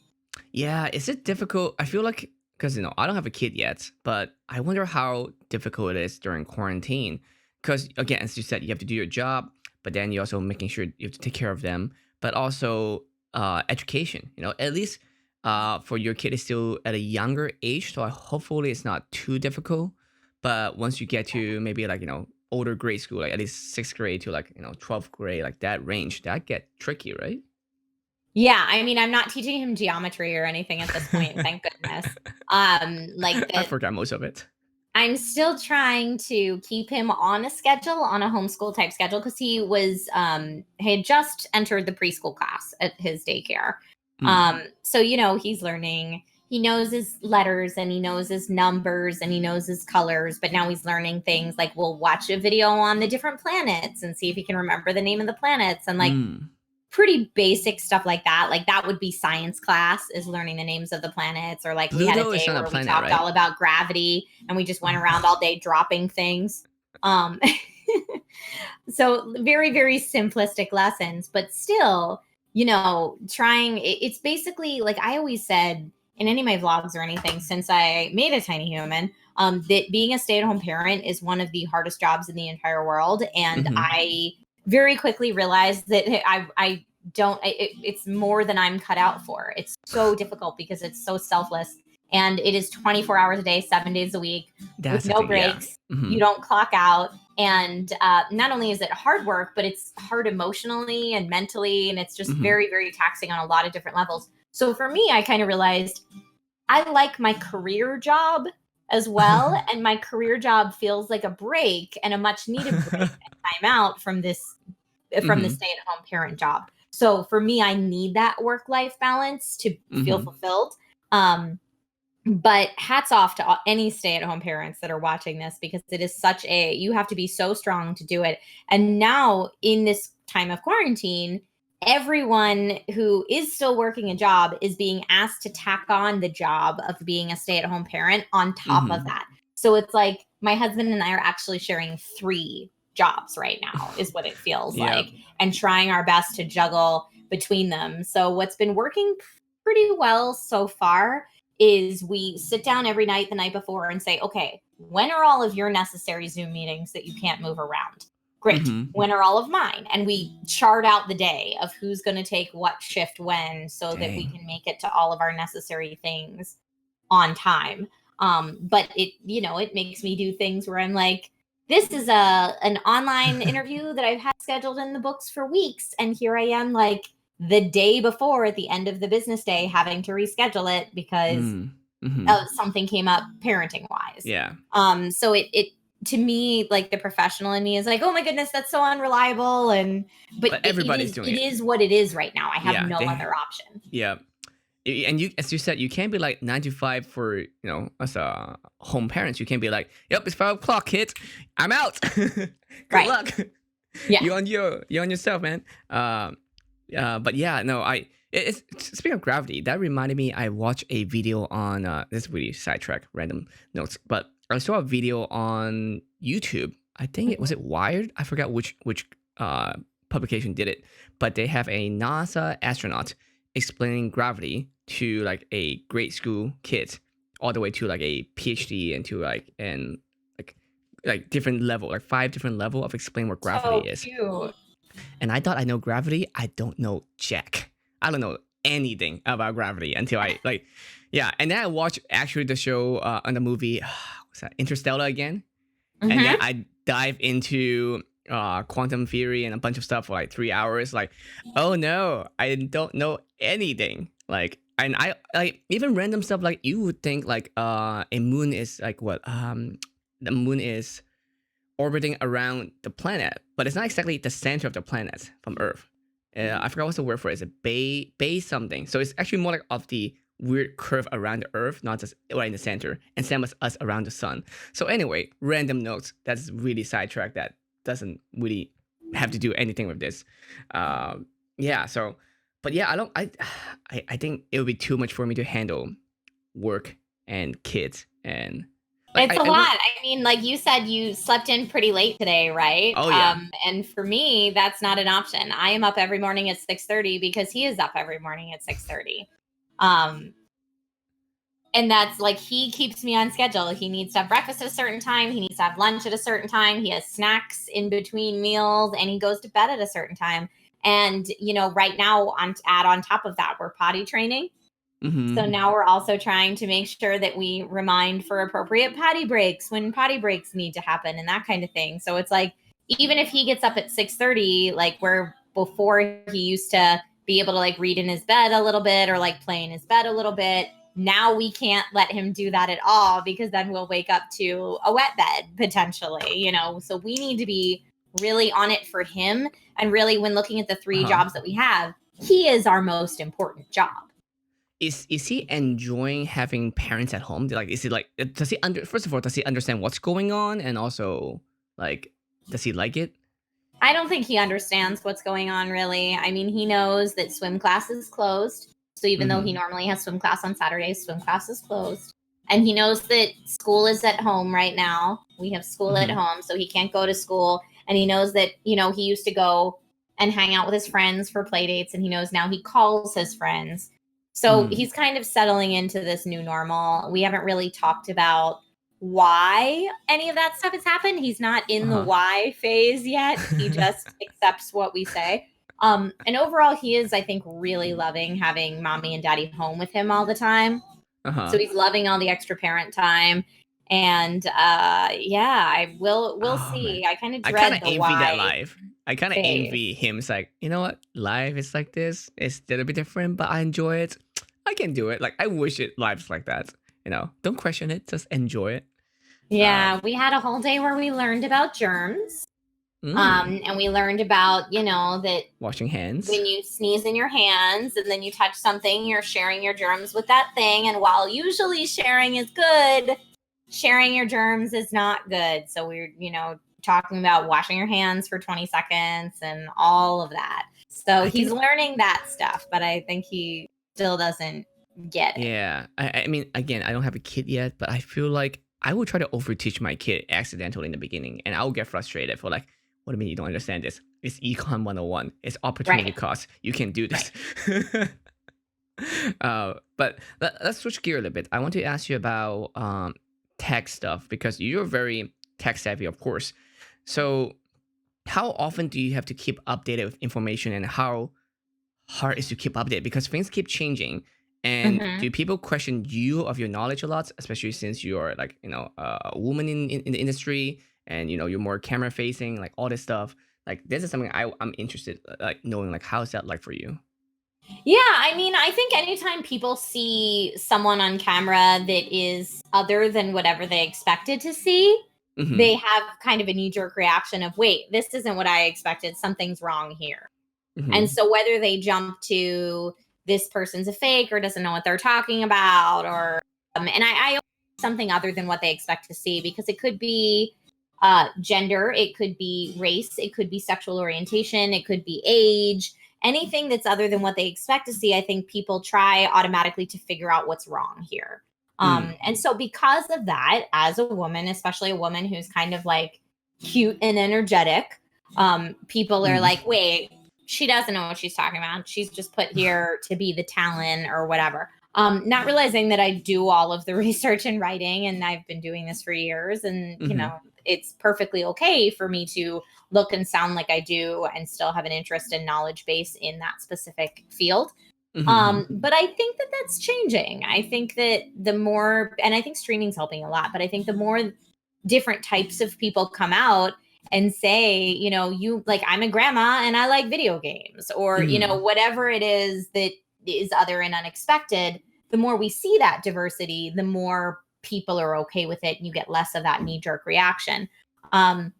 Yeah, is it difficult? I feel like because I don't have a kid yet, but I wonder how difficult it is during quarantine. Because again, as you said, you have to do your job, but then you're also making sure you have to take care of them, but also education. At least for your kid is still at a younger age, so hopefully it's not too difficult. But once you get to maybe like older grade school, like at least sixth grade to like 12th grade, like that range, that get tricky, right? Yeah, I mean, I'm not teaching him geometry or anything at this point, thank goodness. Like I that, forgot most of it. I'm still trying to keep him on a schedule, on a homeschool type schedule, because he had just entered the preschool class at his daycare. Mm. So he's learning. He knows his letters and he knows his numbers and he knows his colors, but now he's learning things like we'll watch a video on the different planets and see if he can remember the name of the planets and like Mm. pretty basic stuff like that. Like that would be science class, is learning the names of the planets, or like we had a Pluto is day not a where we planet, talked right? all about gravity and we just went around all day dropping things. Um so very, very simplistic lessons, but still, trying it's basically like I always said in any of my vlogs or anything since I made a tiny human, that being a stay-at-home parent is one of the hardest jobs in the entire world. And Mm-hmm. I very quickly realized that I don't, it's more than I'm cut out for. It's so difficult because it's so selfless and it is 24 hours a day, 7 days a week with That's the no thing, yeah. breaks. Mm-hmm. You don't clock out. And not only is it hard work, but it's hard emotionally and mentally. And it's just Mm-hmm. very, very taxing on a lot of different levels. So for me, I kind of realized I like my career job as well. And my career job feels like a break and a much needed break and time out from the Mm-hmm. stay-at-home parent job. So for me, I need that work-life balance to feel Mm-hmm. fulfilled. But hats off to any stay-at-home parents that are watching this, because it is you have to be so strong to do it. And now in this time of quarantine, everyone who is still working a job is being asked to tack on the job of being a stay-at-home parent on top of Mm-hmm. that. So it's like my husband and I are actually sharing 3 jobs right now, is what it feels Yeah. like, and trying our best to juggle between them. So what's been working pretty well so far is we sit down every night the night before and say, okay, when are all of your necessary Zoom meetings that you can't move around? Great. Mm-hmm. When are all of mine? And we chart out the day of who's going to take what shift when so that we Dang. can make it to all of our necessary things on time. But it makes me do things where I'm like, this is an online interview that I've had scheduled in the books for weeks. And here I am, like the day before at the end of the business day, having to reschedule it because Mm-hmm. something came up parenting wise. Yeah. So it to me, like the professional in me is like, oh my goodness, that's so unreliable. But But it everybody's is doing it it. is what it is right now. I have Yeah. no other option. Yeah. And you, as you said, you can't be like 9 to 5 for, as a home parents. You can't be like, yep, it's 5 o'clock, kids. I'm out. Good Right. luck. Yeah. You on yourself, man. But yeah, no, it's speaking of gravity, that reminded me. I watched a video on this really sidetrack, random notes, but I saw a video on YouTube. I think it was it Wired. I forgot which publication did it, but they have a NASA astronaut explaining gravity to like a grade school kid, all the way to like a PhD and to like different level, like 5 different level of explaining what gravity is. Cute. And I thought I know gravity. I don't know jack. I don't know anything about gravity until yeah. And then I watched actually the show on the movie, what's that, Interstellar again. And then I dive into quantum theory and a bunch of stuff for like 3 hours. Like, oh no, I don't know anything. Like, and I like even random stuff. Like you would think like a moon is like what the moon is orbiting around the planet, but it's not exactly the center of the planet from Earth. I forgot what's the word for it. It's a base something. So it's actually more like of the weird curve around the Earth, not just right in the center, and same as us around the sun. So anyway, random notes. That's really sidetracked. That doesn't really have to do anything with this. Yeah. So, but yeah, I think it would be too much for me to handle work and kids and. Like, it's a lot. I mean, like you said, you slept in pretty late today, right? Oh yeah. And for me, that's not an option. I am up every morning at 6:30 because he is up every morning at 6:30. And that's like, he keeps me on schedule. He needs to have breakfast at a certain time. He needs to have lunch at a certain time. He has snacks in between meals, and he goes to bed at a certain time. And, right now on top of that, we're potty training. So now we're also trying to make sure that we remind for appropriate potty breaks when potty breaks need to happen and that kind of thing. So it's like, even if he gets up at 6:30, like where before he used to be able to like read in his bed a little bit or like play in his bed a little bit, now we can't let him do that at all because then we'll wake up to a wet bed potentially, So we need to be really on it for him. And really, when looking at the 3 jobs that we have, he is our most important job. Is he enjoying having parents at home? Like, is he like, first of all, does he understand what's going on? And also, like, does he like it? I don't think he understands what's going on, really. I mean, he knows that swim class is closed. So even though he normally has swim class on Saturdays, swim class is closed. And he knows that school is at home right now. We have school at home, so he can't go to school. And he knows that, he used to go and hang out with his friends for play dates. And he knows now he calls his friends. So he's kind of settling into this new normal. We haven't really talked about why any of that stuff has happened. He's not in the why phase yet. He just accepts what we say. And overall, he is, I think, really loving having mommy and daddy home with him all the time. So he's loving all the extra parent time. And we'll see. Man. I kind of dread the why. That life. I kind of envy him. It's like, you know what? Life is like this. It's a little bit different, but I enjoy it. I can do it. Like, I wish life's like that. Don't question it. Just enjoy it. Yeah, we had a whole day where we learned about germs. And we learned about, that washing hands. When you sneeze in your hands and then you touch something, you're sharing your germs with that thing. And while usually sharing is good, sharing your germs is not good. So we're, talking about washing your hands for 20 seconds and all of that. So he's learning that stuff, but I think he still doesn't get it. Yeah. I mean, again, I don't have a kid yet, but I feel like I will try to overteach my kid accidentally in the beginning, and I'll get frustrated for like, what do you mean you don't understand this? It's Econ 101. It's opportunity cost. You can do this. Right. But let's switch gear a little bit. I want to ask you about tech stuff because you're very tech savvy, of course. So how often do you have to keep updated with information, and how hard is to keep updated because things keep changing? And Mhm. do people question you of your knowledge a lot, especially since you're like, a woman in the industry, and you're more camera facing, like all this stuff. Like this is something I'm interested, like knowing, like how's that like for you? Yeah, I mean, I think anytime people see someone on camera that is other than whatever they expected to see, Mm-hmm. they have kind of a knee jerk reaction of, wait, this isn't what I expected. Something's wrong here. And Mm-hmm. so whether they jump to this person's a fake or doesn't know what they're talking about, or, and I always something other than what they expect to see, because it could be gender, it could be race, it could be sexual orientation, it could be age, anything that's other than what they expect to see. I think people try automatically to figure out what's wrong here. Mm. And so, because of that, as a woman, especially a woman who's kind of like cute and energetic, people are Mm. like, wait, she doesn't know what she's talking about. She's just put here to be the talent or whatever. Not realizing that I do all of the research and writing, and I've been doing this for years, and Mm-hmm. it's perfectly okay for me to look and sound like I do and still have an interest and knowledge base in that specific field. Mm-hmm. But I think that that's changing. I think that the more, and I think streaming's helping a lot, but I think the more different types of people come out and say, you like, I'm a grandma and I like video games, or, Mm-hmm. whatever it is that is other and unexpected, the more we see that diversity, the more people are okay with it and you get less of that knee jerk reaction. Um,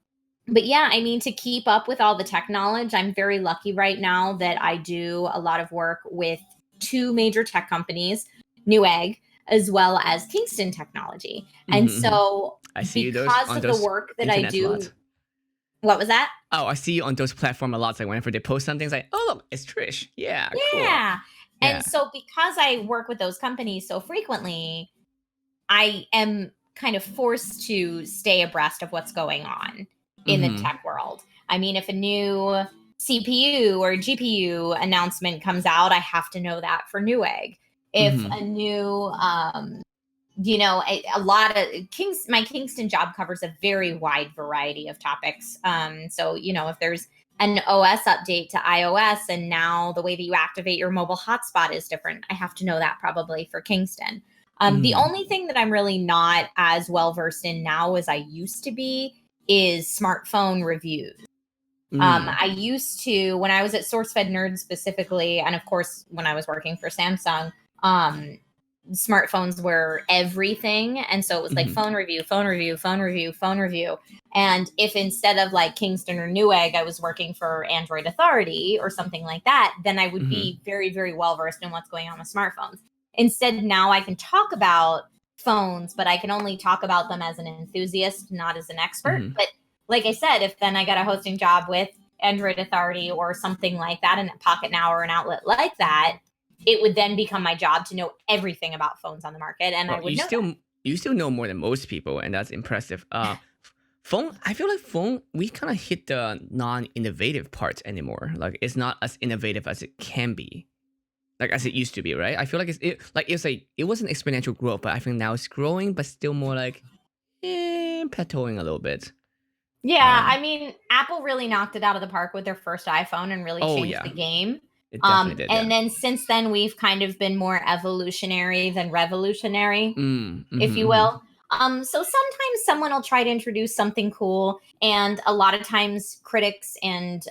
but yeah, I mean, to keep up with all the tech knowledge, I'm very lucky right now that I do a lot of work with two major tech companies, Newegg as well as Kingston Technology. And Mm-hmm. so, I see you those because on of the those work that I internets a do, lot. what was that? Oh, I see you on those platforms a lot. Like whenever they post something, it's like, oh look, it's Trish. Yeah, cool. Yeah. And Yeah. so, because I work with those companies so frequently, I am kind of forced to stay abreast of what's going on in the Mm-hmm. tech world. I mean, if a new CPU or GPU announcement comes out, I have to know that for Newegg. If Mm-hmm. a new, a lot of my Kingston job covers a very wide variety of topics. So, if there's an OS update to iOS and now the way that you activate your mobile hotspot is different, I have to know that probably for Kingston. The Mm-hmm. only thing that I'm really not as well versed in now as I used to be is smartphone reviews. Mm. I used to, when I was at SourceFed Nerd specifically, and of course when I was working for Samsung, um, smartphones were everything. And so it was like Mm-hmm. phone review, phone review, phone review, phone review. And if instead of like Kingston or Newegg, I was working for Android Authority or something like that, then I would Mm-hmm. be very, very well versed in what's going on with smartphones. Instead, now I can talk about phones, but I can only talk about them as an enthusiast, not as an expert. Mm-hmm. But like I said, if then I got a hosting job with Android Authority or something like that, and a Pocket Now or an outlet like that, it would then become my job to know everything about phones on the market, and I Well, would you know that. still you still know more than most people, and that's impressive. Phone. I feel like phone. We kind of hit the non-innovative parts anymore. Like it's not as innovative as it can be, like as it used to be, right? I feel like it was an exponential growth, but I think now it's growing, but still more like plateauing a little bit. Yeah, Um. I mean, Apple really knocked it out of the park with their first iPhone and really Oh changed yeah, the game. it definitely did. And Yeah. then since then, we've kind of been more evolutionary than revolutionary, Mm. if Mm-hmm, you mm-hmm. will. So sometimes someone will try to introduce something cool, and a lot of times critics and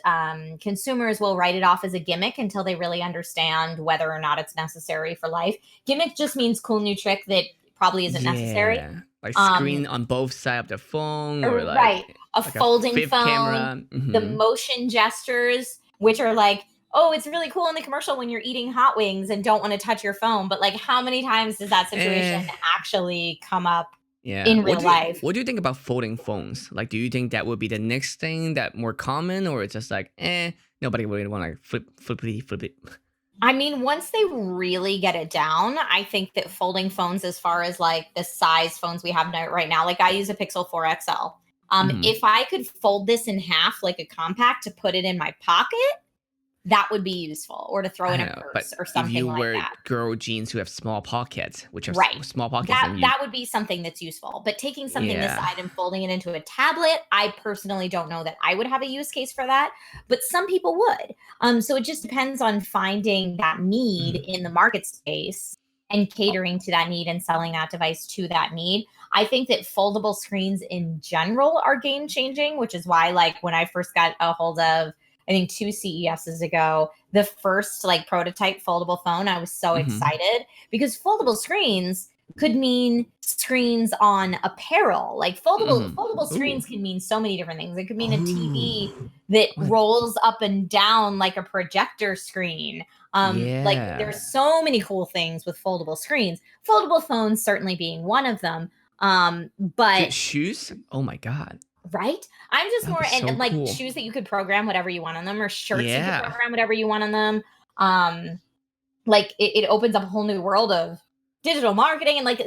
consumers will write it off as a gimmick until they really understand whether or not it's necessary for life. Gimmick just means cool new trick that probably isn't necessary. Yeah, like Um, screen on both sides of the phone, or right. A like a folding fifth phone, camera. the Mm-hmm. motion gestures, which are like, oh, it's really cool in the commercial when you're eating hot wings and don't want to touch your phone. But like, how many times does that situation Eh, actually come up yeah. in real life? What do you think about folding phones? Like, do you think that would be the next thing that more common, or it's just like, nobody really want to like flip it. I mean, once they really get it down, I think that folding phones, as far as like the size phones we have right now, like I use a Pixel 4 XL. Mm-hmm. If I could fold this in half like a compact to put it in my pocket, that would be useful, or to throw I in don't a know, but purse or if something you like wear that. girl jeans who have small pockets, which have Right. small pockets, That then you that would be something that's useful. But taking something this yeah. side and folding it into a tablet, I personally don't know that I would have a use case for that, but some people would. So it just depends on finding that need Mhm. in the market space and catering to that need and selling that device to that need. I think that foldable screens in general are game changing, which is why, like, when I first got a hold of, I think, two CESs ago, the first like prototype foldable phone, I was so Mhm. excited because foldable screens could mean screens on apparel. Like foldable Mhm. foldable Ooh. screens can mean so many different things. It could mean a Ooh. TV that What? rolls up and down like a projector screen. Like Yeah. there's so many cool things with foldable screens. Foldable phones certainly being one of them. But Dude, shoes? Oh my god. right? I'm just That'd more be and so like cool. shoes that you could program whatever you want on them, or shirts you could Yeah. program whatever you want on them. Um, like it opens up a whole new world of digital marketing, and like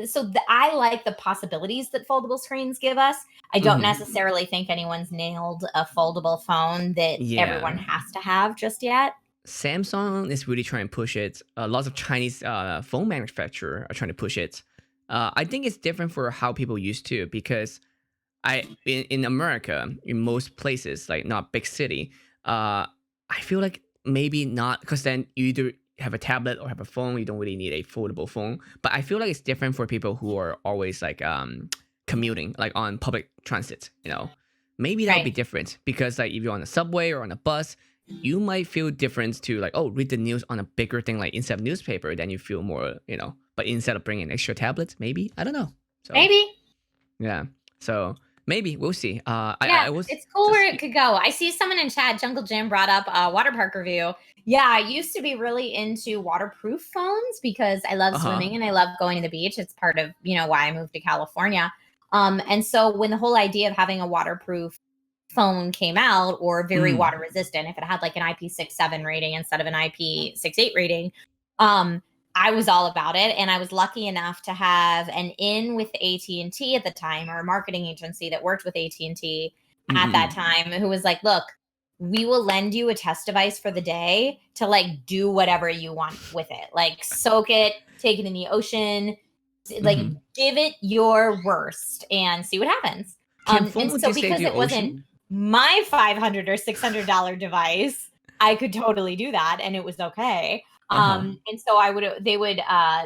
I like the possibilities that foldable screens give us. I don't Mhm. necessarily think anyone's nailed a foldable phone that everyone Yeah. has to have just yet. Samsung is really trying to push it. Lots of Chinese phone manufacturer are trying to push it. I think it's different for how people used to because in America, in most places, like not big city, I feel like maybe not because then you either have a tablet or have a phone. You don't really need a foldable phone. But I feel like it's different for people who are always like commuting, like on public transit. Maybe that would be Right. different because like if you're on a subway or on a bus, you might feel different to like read the news on a bigger thing like instead of newspaper. Then you feel more. But instead of bringing extra tablets, maybe I don't know. So Maybe. yeah. So maybe we'll see. I Yeah, was it's cool just where it could go. I see someone in chat, Jungle Jim, brought up a water park review. Yeah, I used to be really into waterproof phones because I love uh-huh. swimming and I love going to the beach. It's part of, why I moved to California. And so when the whole idea of having a waterproof phone came out, or very Mm, water resistant, if it had like an IP67 rating instead of an IP68 rating, um, I was all about it. And I was lucky enough to have an in with AT&T at the time, or a marketing agency that worked with AT&T mm, at that mm, time, who was like, look, we will lend you a test device for the day to like do whatever you want with it. Like soak it, take it in the ocean, like mm. give it your worst and see what happens. Can And phone so do save because you it wasn't ocean? my $500 or $600 device, I could totally do that and it was okay. Uh-huh. And so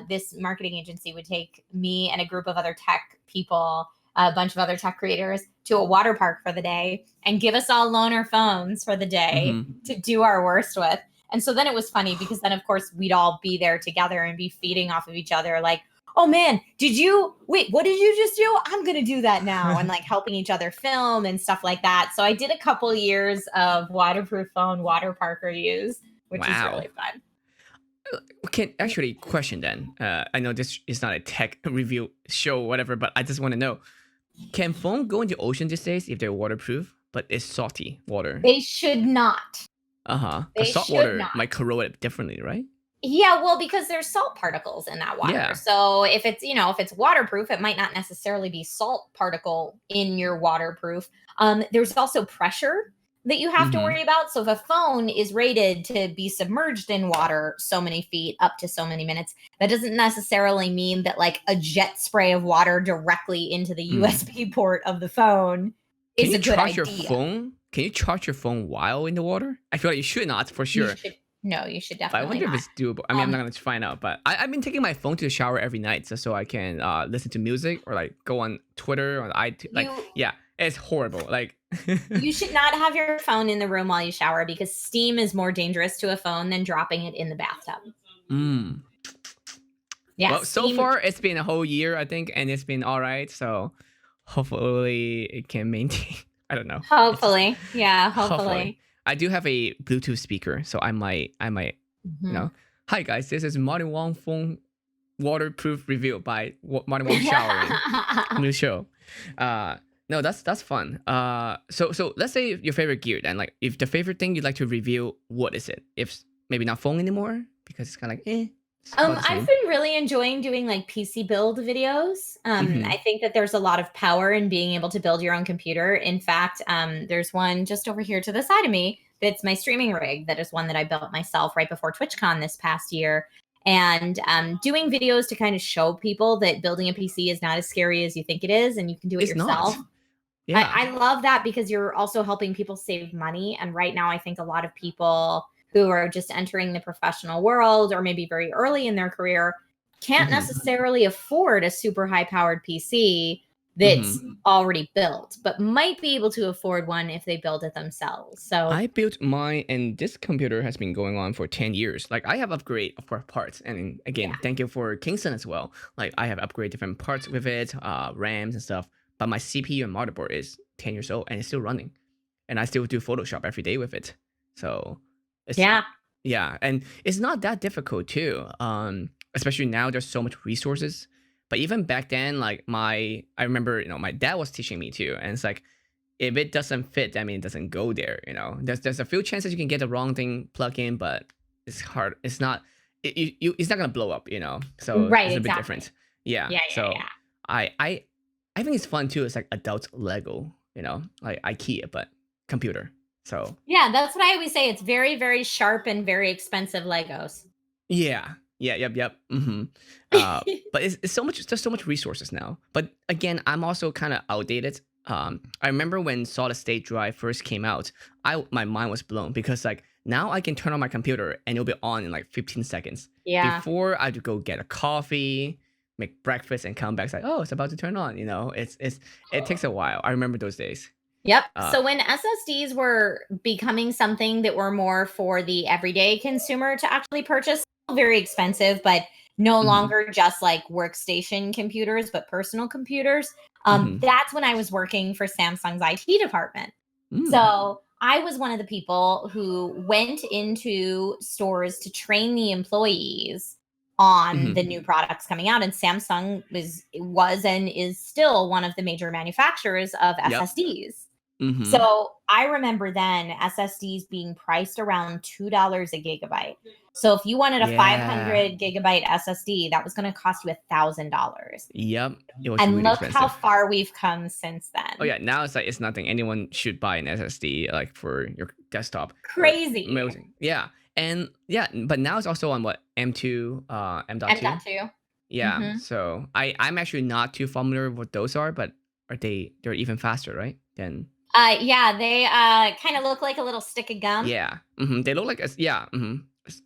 this marketing agency would take me and a group of other tech people, a bunch of other tech creators, to a water park for the day and give us all loaner phones for the day Mm-hmm. to do our worst with. And so then it was funny because then of course we'd all be there together and be feeding off of each other, like, oh man, what did you just do? I'm going to do that now. And like helping each other film and stuff like that. So I did a couple years of waterproof phone water park reviews, which was Wow. really fun. Can actually question then. I know this is not a tech review show or whatever, but I just want to know: can phone go into ocean these days if they're waterproof, but it's salty water? They should not. Uh-huh. Because They salt should water not. might corrode it differently, right? Yeah, well, because there's salt particles in that water. Yeah. So if it's waterproof, it might not necessarily be salt particle in your waterproof. There's also pressure that you have to Mm-hmm. worry about. So if a phone is rated to be submerged in water so many feet up to so many minutes, that doesn't necessarily mean that like a jet spray of water directly into the Mm. USB port of the phone Can is you a good charge your idea. phone? Can you charge your phone while in the water? I feel like you should not for You sure. should No, you should But I definitely wonder if not. it's doable. I mean, I'm not Um, gonna find out. But I've been taking my phone to the shower every night just so I can listen to music or like go on Twitter or iTunes. Like, you yeah, it's horrible. Like, You should not have your phone in the room while you shower because steam is more dangerous to a phone than dropping it in the bathtub. mm. Yeah, Well, so steam. far it's been a whole year, I think, and it's been all right. So hopefully it can maintain. I don't know. It's just Hopefully. Yeah, hopefully. hopefully. I do have a Bluetooth speaker, so I might, you Mhm. know. Hi guys, this is Martin Wong phone waterproof review by Martin Wong showering. New show. Uh, no, that's fun. So let's say your favorite gear then. Like, if the favorite thing you'd like to review, what is it? If maybe not phone anymore because it's kind of like it's about the I've same. been really enjoying doing like PC build videos. Mm-hmm. I think that there's a lot of power in being able to build your own computer. In fact, there's one just over here to the side of me It's my streaming rig that is one that I built myself right before TwitchCon this past year. And doing videos to kind of show people that building a PC is not as scary as you think it is, and you can do it It's not. yourself. Yeah. I love that because you're also helping people save money. And right now, I think a lot of people who are just entering the professional world or maybe very early in their career can't necessarily afford a super high powered PC that's already built, but might be able to afford one if they build it themselves. So I built mine, and this computer has been going on for 10 years. Like, I have upgrade of course parts, and again, yeah. thank you for Kingston as well. Like, I have upgrade different parts with it, RAMs and stuff. But my CPU and motherboard is 10 years old and it's still running, and I still do Photoshop every day with it. So it's Yeah. yeah, and it's not that difficult too. Especially now, there's so much resources. But even back then, like I remember, my dad was teaching me too, and it's like, if it doesn't fit, I mean, it doesn't go there. There's a few chances you can get the wrong thing plug in, but it's hard. It's not. It's not gonna blow up. So Right, it's a bit exactly. different. Yeah. Yeah, So yeah. I think it's fun too. It's like adult Lego. Like IKEA, but computer. So Yeah, that's what I always say. It's very, very sharp and very expensive Legos. yeah. Yep. But it's so much. There's so much resources now. But again, I'm also kind of outdated. I remember when solid state drive first came out, my mind was blown because like now I can turn on my computer and it'll be on in like 15 seconds. Yeah. Before I had to go get a coffee, make breakfast, and come back. It's like, oh, it's about to turn on. It takes a while. I remember those days. Yep. Uh, So when SSDs were becoming something that were more for the everyday consumer to actually purchase, very expensive, but no longer just like workstation computers, but personal computers. That's when I was working for Samsung's IT department. So I was one of the people who went into stores to train the employees on the new products coming out. And Samsung was and is still one of the major manufacturers of Yep. SSDs. So I remember then SSDs being priced around $2 a gigabyte. So if you wanted a Yeah. 500 gigabyte SSD, that was going to cost you $1,000. Yep. It was And really look expensive. how far we've come since then. Oh yeah, now it's like it's nothing. Anyone should buy an SSD like for your desktop. Crazy. Amazing. Yeah. And yeah, but now it's also on what, M2, M.2? M.2. Yeah. So I'm actually not too familiar with what those are, but they're even faster, right? Than Yeah, they kind of look like a little stick of gum. yeah. They look like yeah.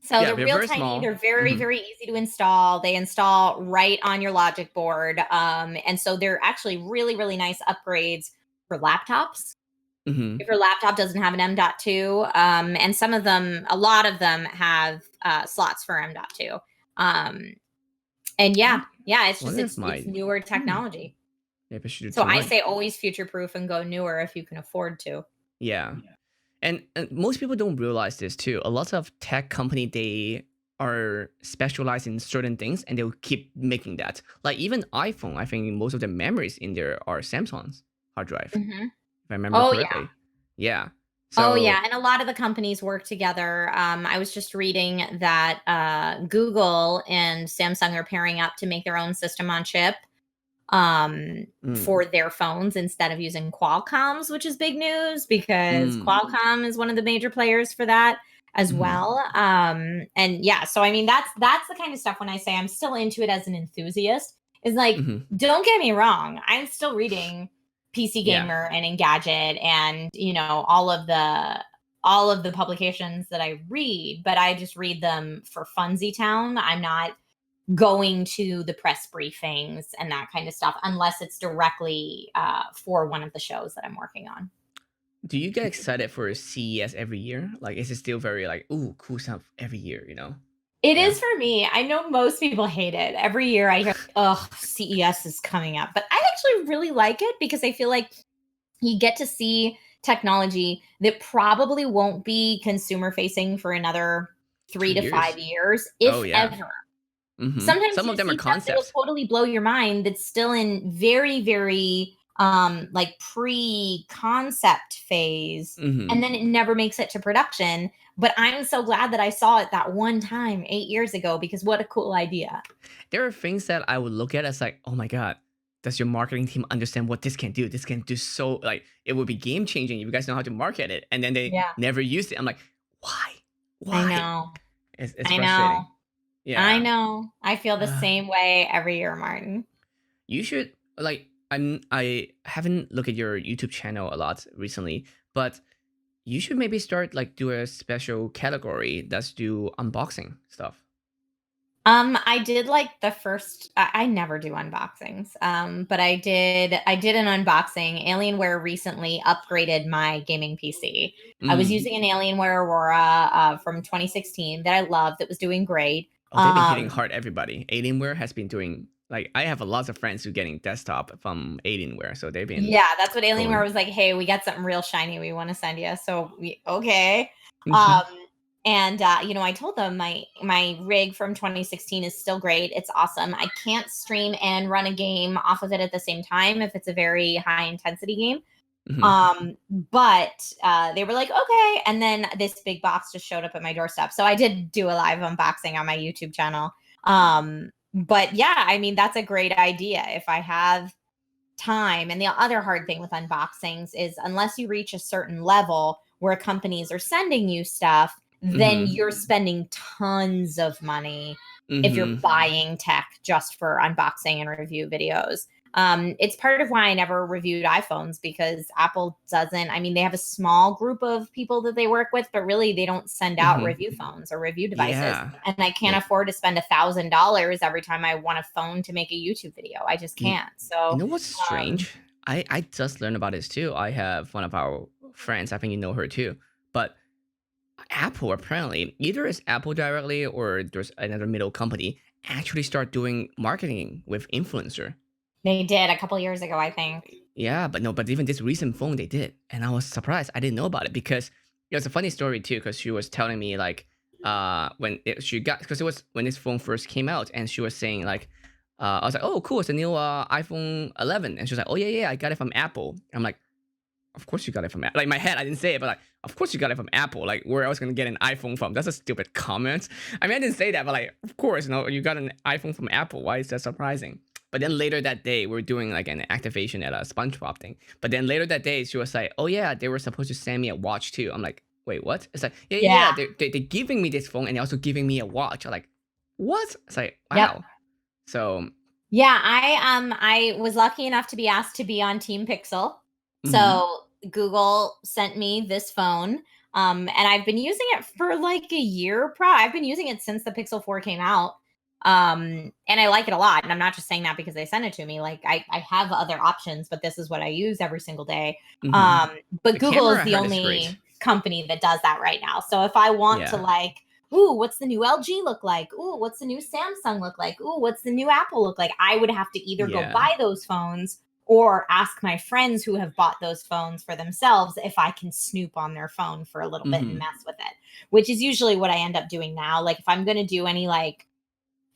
So Yeah, they're real very tiny. small. They're very, very easy to install. They install right on your logic board. And so they're actually really, really nice upgrades for laptops. If your laptop doesn't have an M.2, and a lot of them have slots for M.2. And yeah, it's just it's newer technology. Maybe I should do So I tonight. say always future proof and go newer if you can afford to. Yeah. And most people don't realize this too. A lot of tech company, they are specialized in certain things and they'll keep making that. Like even iPhone, I think most of the memories in there are Samsung's hard drive. If I remember correctly. Yeah. Oh yeah, and a lot of the companies work together. I was just reading that Google and Samsung are pairing up to make their own system on chip for their phones instead of using Qualcomm's, which is big news because Qualcomm is one of the major players for that as well. And yeah, so I mean that's the kind of stuff when I say I'm still into it as an enthusiast is like, don't get me wrong, I'm still reading PC Gamer and Engadget and all of the publications that I read, but I just read them for Funsy Town. I'm not going to the press briefings and that kind of stuff unless it's directly for one of the shows that I'm working on. Do you get excited for CES every year? Like, is it still very like, ooh, cool stuff every year, It is for me. I know most people hate it. Every year I hear, oh, CES is coming up. But I actually really like it because I feel like you get to see technology that probably won't be consumer facing for another 3 to 5 years, if ever. Sometimes some of them are concepts that will totally blow your mind that's still in very, very like pre-concept phase, and then it never makes it to production. But I'm so glad that I saw it that one time 8 years ago because what a cool idea. There are things that I would look at as like, oh my god, does your marketing team understand what this can do? This can do so like it would be game changing if you guys know how to market it, and then they Yeah. never used it. I'm like, why? I Why? know. It's I know. frustrating. I Yeah. know. I feel the Uh, same way every year, Martin. you should like I haven't looked at your YouTube channel a lot recently, but you should maybe start like do a special category that's do unboxing stuff. I did like the first I never do unboxings. But I did an unboxing. Alienware recently upgraded my gaming PC. I was Mm. using an Alienware Aurora from 2016 that I loved that was doing great. Oh, they've been hitting hard everybody. Alienware has been doing like I have a lots of friends who getting desktop from Alienware, so they've been Yeah, that's what Alienware going. was like, "Hey, we got something real shiny we want to send you." So we okay. Hmm. Um and I told them my rig from 2016 is still great. It's awesome. I can't stream and run a game off of it at the same time if it's a very high intensity game. Hmm. But they were like, "Okay." And then this big box just showed up at my doorstep. So I did do a live unboxing on my YouTube channel. But yeah, I mean, that's a great idea. If I have time. And the other hard thing with unboxings is unless you reach a certain level where companies are sending you stuff, then Hmm. you're spending tons of money if you're Hmm. buying tech just for unboxing and review videos. It's part of why I never reviewed iPhones because Apple doesn't. I mean, they have a small group of people that they work with, but really they don't send out Hmm. review phones or review devices. Yeah. And I can't Yeah. afford to spend $1,000 every time I want a phone to make a YouTube video. I just You, can't. you So, know what's um, strange? I just learned about this too. I have one of our friends. I think you know her too. But Apple apparently either it's Apple directly or there's another middle company actually start doing marketing with influencer. they did a couple years ago, I think. Yeah, but no, but even this recent phone they did, and I was surprised. I didn't know about it because it was a funny story too. Because she was telling me like, she got because it was when this phone first came out, and she was saying like, I was like, oh, cool, it's a new iPhone 11, and she was like, oh yeah, yeah, I got it from Apple. I'm like, of course you got it from Apple. Like my head, I didn't say it, but like, of course you got it from Apple. Like where else gonna get an iPhone from? That's a stupid comment. I mean, I didn't say that, but like, of course, you got an iPhone from Apple. Why is that surprising? But then later that day, we are doing like an activation at a SpongeBob thing. But then later that day, she was like, "Oh yeah, they were supposed to send me a watch too." I'm like, "Wait, what?" It's like, "Yeah, yeah, yeah. Yeah. They're giving me this phone and they're also giving me a watch." I'm like, "What?" It's like, Yep. wow. So, Yeah, I was lucky enough to be asked to be on Team Pixel. mhm, So Google sent me this phone. And I've been using it for like a year. I've been using it since the Pixel 4 came out. And I like it a lot. And I'm not just saying that because they sent it to me. Like I have other options, but this is what I use every single day. mhm. Um, but The Google camera is I the heard is great. only company that does that right now. So if I want to Yeah. like ooh, what's the new LG look like? Ooh, what's the new Samsung look like? Ooh, what's the new Apple look like? I would have to either go Yeah. buy those phones or ask my friends who have bought those phones for themselves if I can snoop on their phone for a little bit and Mhm. mess with it, which is usually what I end up doing now. Like if I'm going to do any like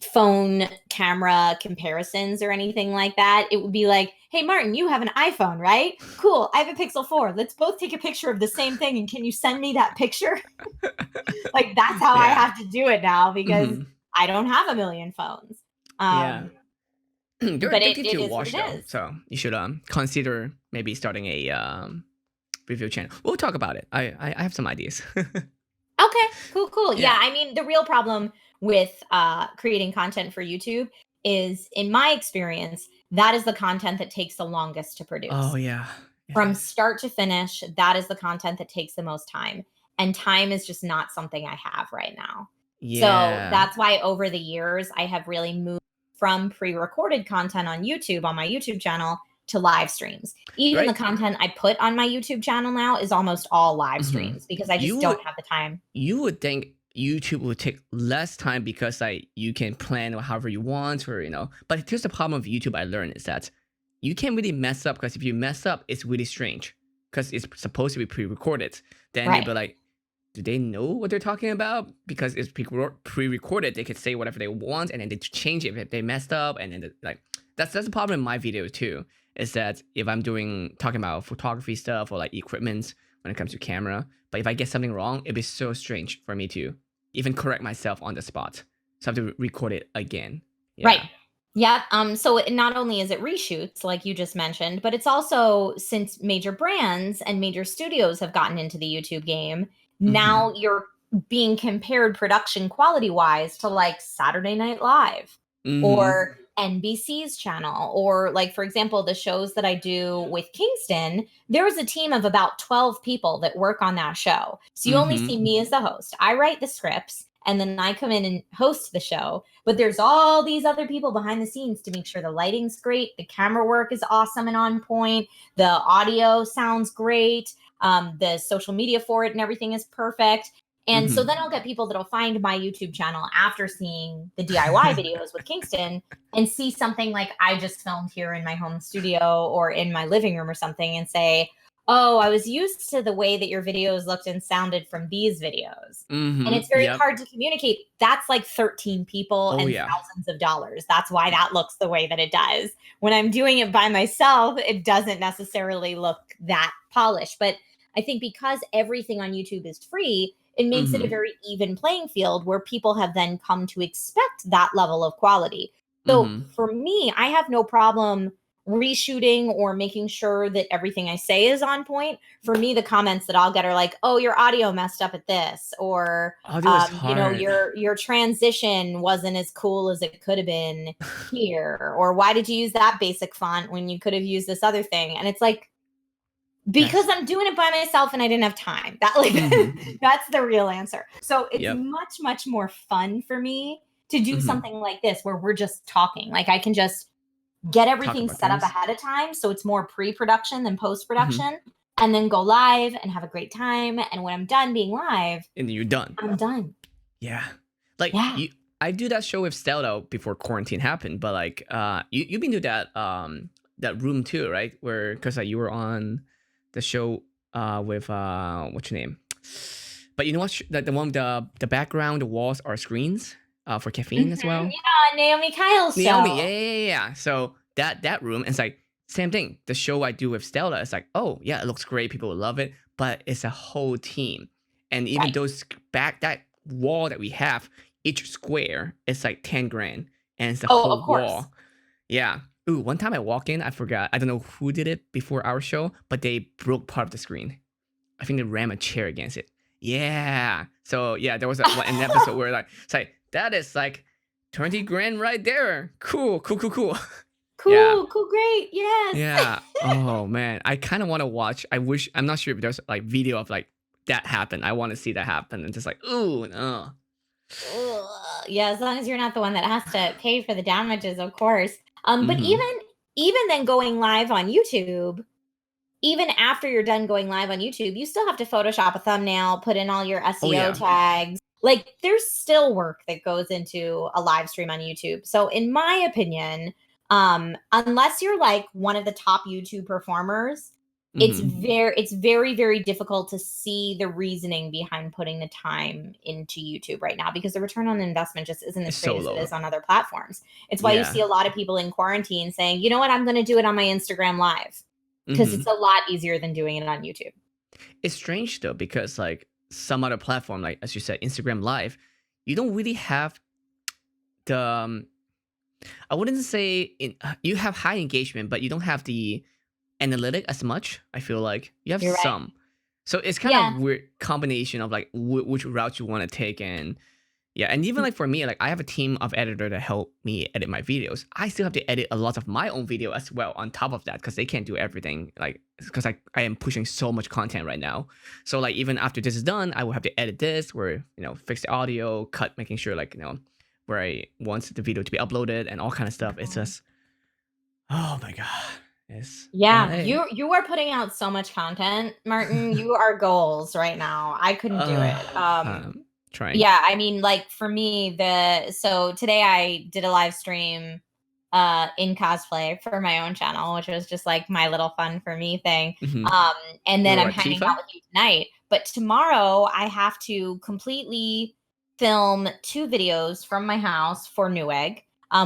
phone camera comparisons or anything like that, it would be like, "Hey Martin, you have an iPhone, right? Cool. I have a Pixel 4. Let's both take a picture of the same thing and can you send me that picture?" Like that's how I Yeah. have to do it now because Mhm. I don't have a million phones. Yeah. Um, They're but addicted to it your is what watch it though, is. so you should consider maybe starting a review channel. We'll talk about it. I have some ideas. Okay, cool, cool. Yeah, Yeah. I mean, the real problem with creating content for YouTube is, in my experience, that is the content that takes the longest to Oh produce. yeah, it From is. start to finish, that is the content that takes the most time. And time is just not something I have right now. So Yeah. that's why over the years, I have really moved from pre recorded content on YouTube, on my YouTube channel, to live streams. Even the Right. content I put on my YouTube channel now is almost all live Hmm. streams because I You just would don't have the time. you would think YouTube would take less time because like you can plan however you want or But here's the problem with YouTube I learned is that you can't really mess up because if you mess up, it's really strange because it's supposed to be pre-recorded. Then they'd Right. be like, do they know what they're talking about? Because it's pre-recorded, they could say whatever they want, and then they change it if they messed up, and then like that's the problem in my video too. Is that if I'm talking about photography stuff or like equipment when it comes to camera, but if I get something wrong, it'd be so strange for me to even correct myself on the spot. So I have to record it again. Right. Yeah. Yeah. So not only is it reshoots, like you just mentioned, but it's also, since major brands and major studios have gotten into the YouTube game, Mm-hmm. now you're being compared production quality wise to like Saturday Night Live Mm-hmm. or NBC's channel, or like, for example, the shows that I do with Kingston, there's a team of about 12 people that work on that show. So you only Mm-hmm. see me as the host. I write the scripts and then I come in and host the show, but there's all these other people behind the scenes to make sure the lighting's great, the camera work is awesome and on point, the audio sounds great, the social media for it and everything is perfect. And so Mm-hmm. then I'll get people that'll find my YouTube channel after seeing the DIY videos with Kingston and see something like I just filmed here in my home studio or in my living room or something and say, oh, I was used to the way that your videos looked and sounded from these videos. And Mm-hmm. it's very Yep. hard to communicate. That's like 13 people Oh and yeah. thousands of dollars. That's why that looks the way that it does. When I'm doing it by myself, it doesn't necessarily look that polished. But I think because everything on YouTube is free, it makes it a Mm-hmm. very even playing field where people have then come to expect that level of quality. So Mm-hmm. for me, I have no problem reshooting or making sure that everything I say is on point. For me, the comments that I'll get are like, "Oh, your audio messed up at this," or Audio is hard. your transition wasn't as cool as it could have been here, or why did you use that basic font when you could have used this other thing? And it's like, because That's I'm doing it by myself and I didn't have time. That like mm-hmm. that's the real answer. So it's Yep. much more fun for me to do Mm-hmm. something like this where we're just talking. Like I can just get Talk everything about set up things. ahead of time so it's more pre-production than Mm-hmm. post-production, and then go live and have a great time, and when I'm done being live, And then you're done. I'm done. Yeah. Like Yeah. you I do that show with Stella before quarantine happened, but like you've been to that room too, right? Where cuz like you were on the show with what's your name? But you know what the one the background, the walls are screens for caffeine as Mhm. well. Yeah, Naomi Kyle's Naomi, show. yeah. So that room, it's like same thing. The show I do with Stella, it's like, oh yeah, it looks great. People will love it, but it's a whole team, and even Right. those back that wall that we have, each square is like 10 grand, and it's the Oh, whole of course. wall. Yeah. Ooh, one time I walk in, I forgot. I don't know who did it before our show, but they broke part of the screen. I think they ram a chair against it. Yeah. So yeah, there was an episode where like it's like that is like 20 grand right there. Cool, cool, cool, cool. Yeah. Cool, cool, great. Yes. Yeah. Oh man. I kind of want to watch. I wish I'm not sure if there's like video of like that happen. I want to see that happen and just like, ooh, no. Ugh. Yeah, as long as you're not the one that has to pay for the damages, of course. But Mm-hmm. even then going live on YouTube, even after you're done going live on YouTube, you still have to Photoshop a thumbnail, put in all your Oh SEO yeah. tags. Like there's still work that goes into a live stream on YouTube. So in my opinion, unless you're like one of the top YouTube performers, Mm-hmm. it's very difficult to see the reasoning behind putting the time into YouTube right now, because the return on investment just isn't as It's great so as it low. is on other platforms. It's why you Yeah. see a lot of people in quarantine saying, "You know what? I'm going to do it on my Instagram live." Because Mm-hmm. it's a lot easier than doing it on YouTube. It's strange though because like some other platform, like as you said, Instagram Live, you don't really have the I wouldn't say you have high engagement, but you don't have the analytic as much. I feel like you have You're right. some, so it's kind of Yeah. weird combination of like which route you want to take, and yeah, and even like for me, like I have a team of editor to help me edit my videos. I still have to edit a lot of my own video as well on top of that because they can't do everything. Like because I am pushing so much content right now, so like even after this is done, I will have to edit this, where fix the audio, cut, making sure like where I want the video to be uploaded and all kind of stuff. It's Mhm. just oh my god, it's but Yeah, hey, you are putting out so much content, Martin. You are goals right now. I couldn't do uh, it. trying. Yeah, I mean, like for me, the so today I did a live stream in cosplay for my own channel, which was just like my little fun for me thing. Mm-hmm. Um, and You then were I'm at hanging out Tifa. with you tonight. But tomorrow I have to completely film 2 videos from my house for Newegg,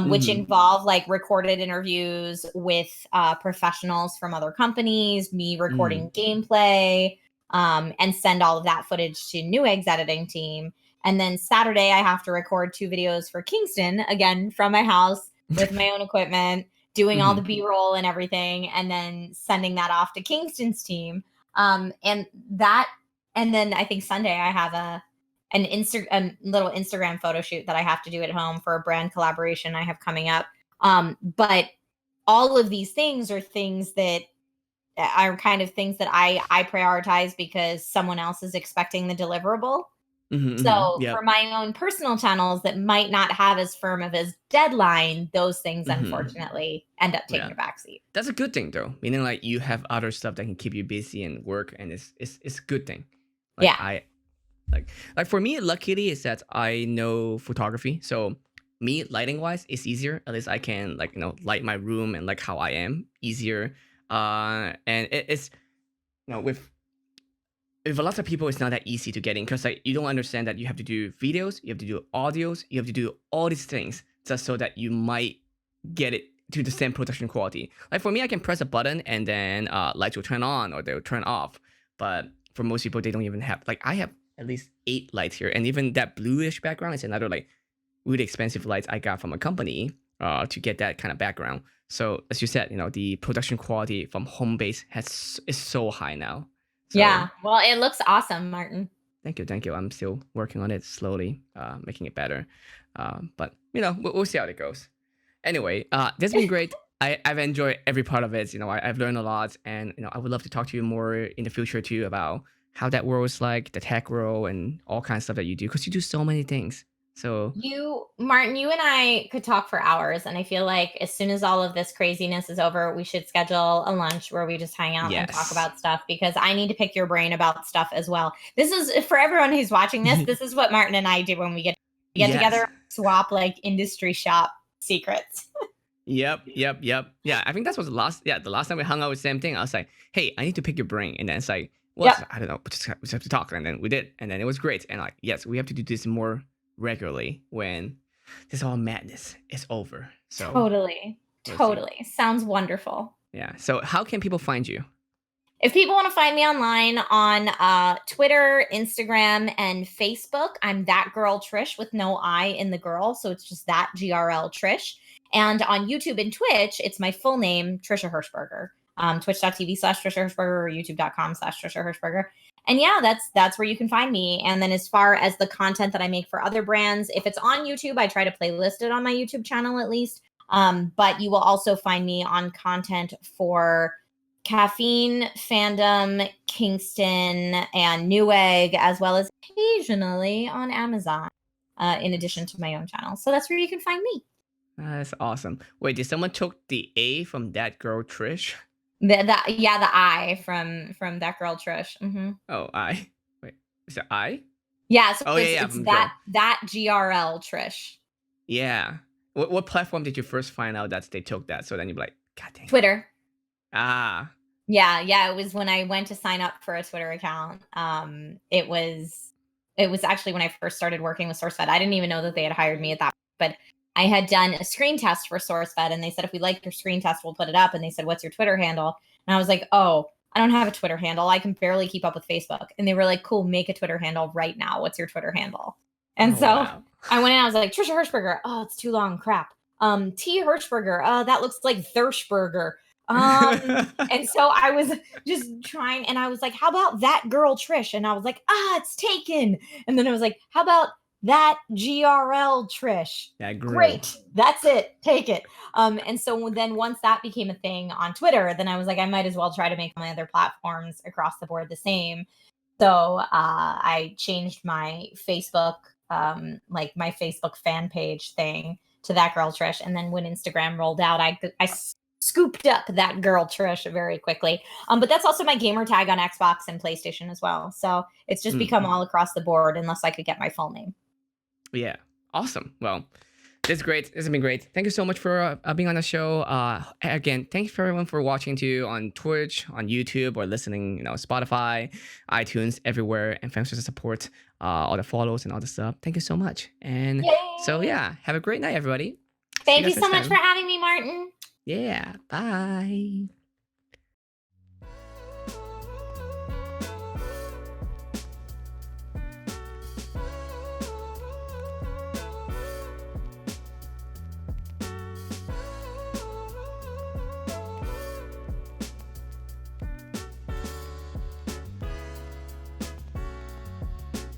which Mm-hmm. involve like recorded interviews with professionals from other companies, me Mm-hmm. recording gameplay, and send all of that footage to Newegg's editing team. And then Saturday, I have to record 2 videos for Kingston, again from my house, with my own equipment, doing all the Mhm. B-roll and everything, and then sending that off to Kingston's team. And then I think Sunday I have a little Instagram photo shoot that I have to do at home for a brand collaboration I have coming up. But all of these things are things that are kind of things that I prioritize because someone else is expecting the deliverable. Mhm, mhm. So for Yep. my own personal channels that might not have as firm of a deadline, those things Mhm. unfortunately end up taking Yeah. a backseat. That's a good thing though. Meaning like you have other stuff that can keep you busy and work, and it's a good thing. Like Yeah. I like for me, luckily is that I know photography. So me lighting wise it's easier. At least I can like, light my room and like how I am easier. And it's with a lot of people, it's not that easy to get in because like you don't understand that you have to do videos, you have to do audios, you have to do all these things just so that you might get it to the same production quality. Like for me, I can press a button and then lights will turn on or they'll turn off. But for most people, they don't even have like I have at least 8 lights here, and even that bluish background is another like really expensive lights I got from a company to get that kind of background. So as you said, the production quality from home base is so high now. So Yeah. Well, it looks awesome, Martin. thank you, thank you. I'm still working on it slowly, making it better. But we'll see how it goes. Anyway, this has been great. I've enjoyed every part of it. I've learned a lot, and I would love to talk to you more in the future too about how that world is like, the tech world, and all kinds of stuff that you do because you do so many things. So Martin, you and I could talk for hours. And I feel like as soon as all of this craziness is over, we should schedule a lunch where we just hang out and talk yes, about stuff because I need to pick your brain about stuff as well. This is for everyone who's watching this. This is what Martin and I do when we get together, yes, swap like industry shop secrets. yep. Yeah, I think that's was the last time we hung out was the same thing. I was like, hey, I need to pick your brain, and then it's like, well, Yep. I don't know, we just have to talk, and then we did, and then it was great, and like, yes, we have to do this more regularly when this all madness is over. So Totally. we'll see. Totally. Sounds wonderful. Yeah. So how can people find you? If people want to find me online on Twitter, Instagram, and Facebook, I'm that girl Trish with no I in the girl. So it's just that GRL Trish. And on YouTube and Twitch, it's my full name, Trisha Hershberger. Twitch.tv/Trisha Hershberger or YouTube.com/Trisha Hershberger. And yeah, that's where you can find me. And then as far as the content that I make for other brands, if it's on YouTube, I try to playlist it on my YouTube channel at least. But you will also find me on content for Caffeine, Fandom, Kingston, and Newegg, as well as occasionally on Amazon, in addition to my own channel. So that's where you can find me. That's awesome. Wait, did someone took the A from that girl Trish? The I from that girl Trish. Oh, I. Wait, is it I? Yeah, so Oh yeah, it's yeah, it's from that girl. that GRL Trish. Yeah. What platform did you first find out that they took that? So then you're like, God dang it. Twitter. Ah. Yeah, it was when I went to sign up for a Twitter account. It was actually when I first started working with SourceFed. I didn't even know that they had hired me at that, but I had done a screen test for SourceFed, and they said if we like your screen test, we'll put it up. And they said, "What's your Twitter handle?" And I was like, "Oh, I don't have a Twitter handle. I can barely keep up with Facebook." And they were like, "Cool, make a Twitter handle right now. What's your Twitter handle?" And Oh so wow. I went in. I was like, Trisha Hershberger. Oh, it's too long. Crap. T Hershberger. That looks like Thirschberger. And so I was just trying, and I was like, how about that girl Trish? And I was like, it's taken. And then I was like, how about that GRL Trish? That girl. Great. That's it. Take it. And so then once that became a thing on Twitter, then I was like, I might as well try to make my other platforms across the board the same. So I changed my Facebook, like my Facebook fan page thing to that girl Trish. And then when Instagram rolled out, I scooped up that girl Trish very quickly. But that's also my gamer tag on Xbox and PlayStation as well. So it's just become all across the board unless I could get my full name. Yeah. Awesome. Well, this is great. This has been great. Thank you so much for being on the show. Again, thanks for everyone for watching too on Twitch, on YouTube, or listening, Spotify, iTunes, everywhere. And thanks for the support, all the follows and all the stuff. Thank you so much. And so Yay! yeah, have a great night, everybody. See you Thank you guys so next much for time. having me, Martin. Yeah. Bye.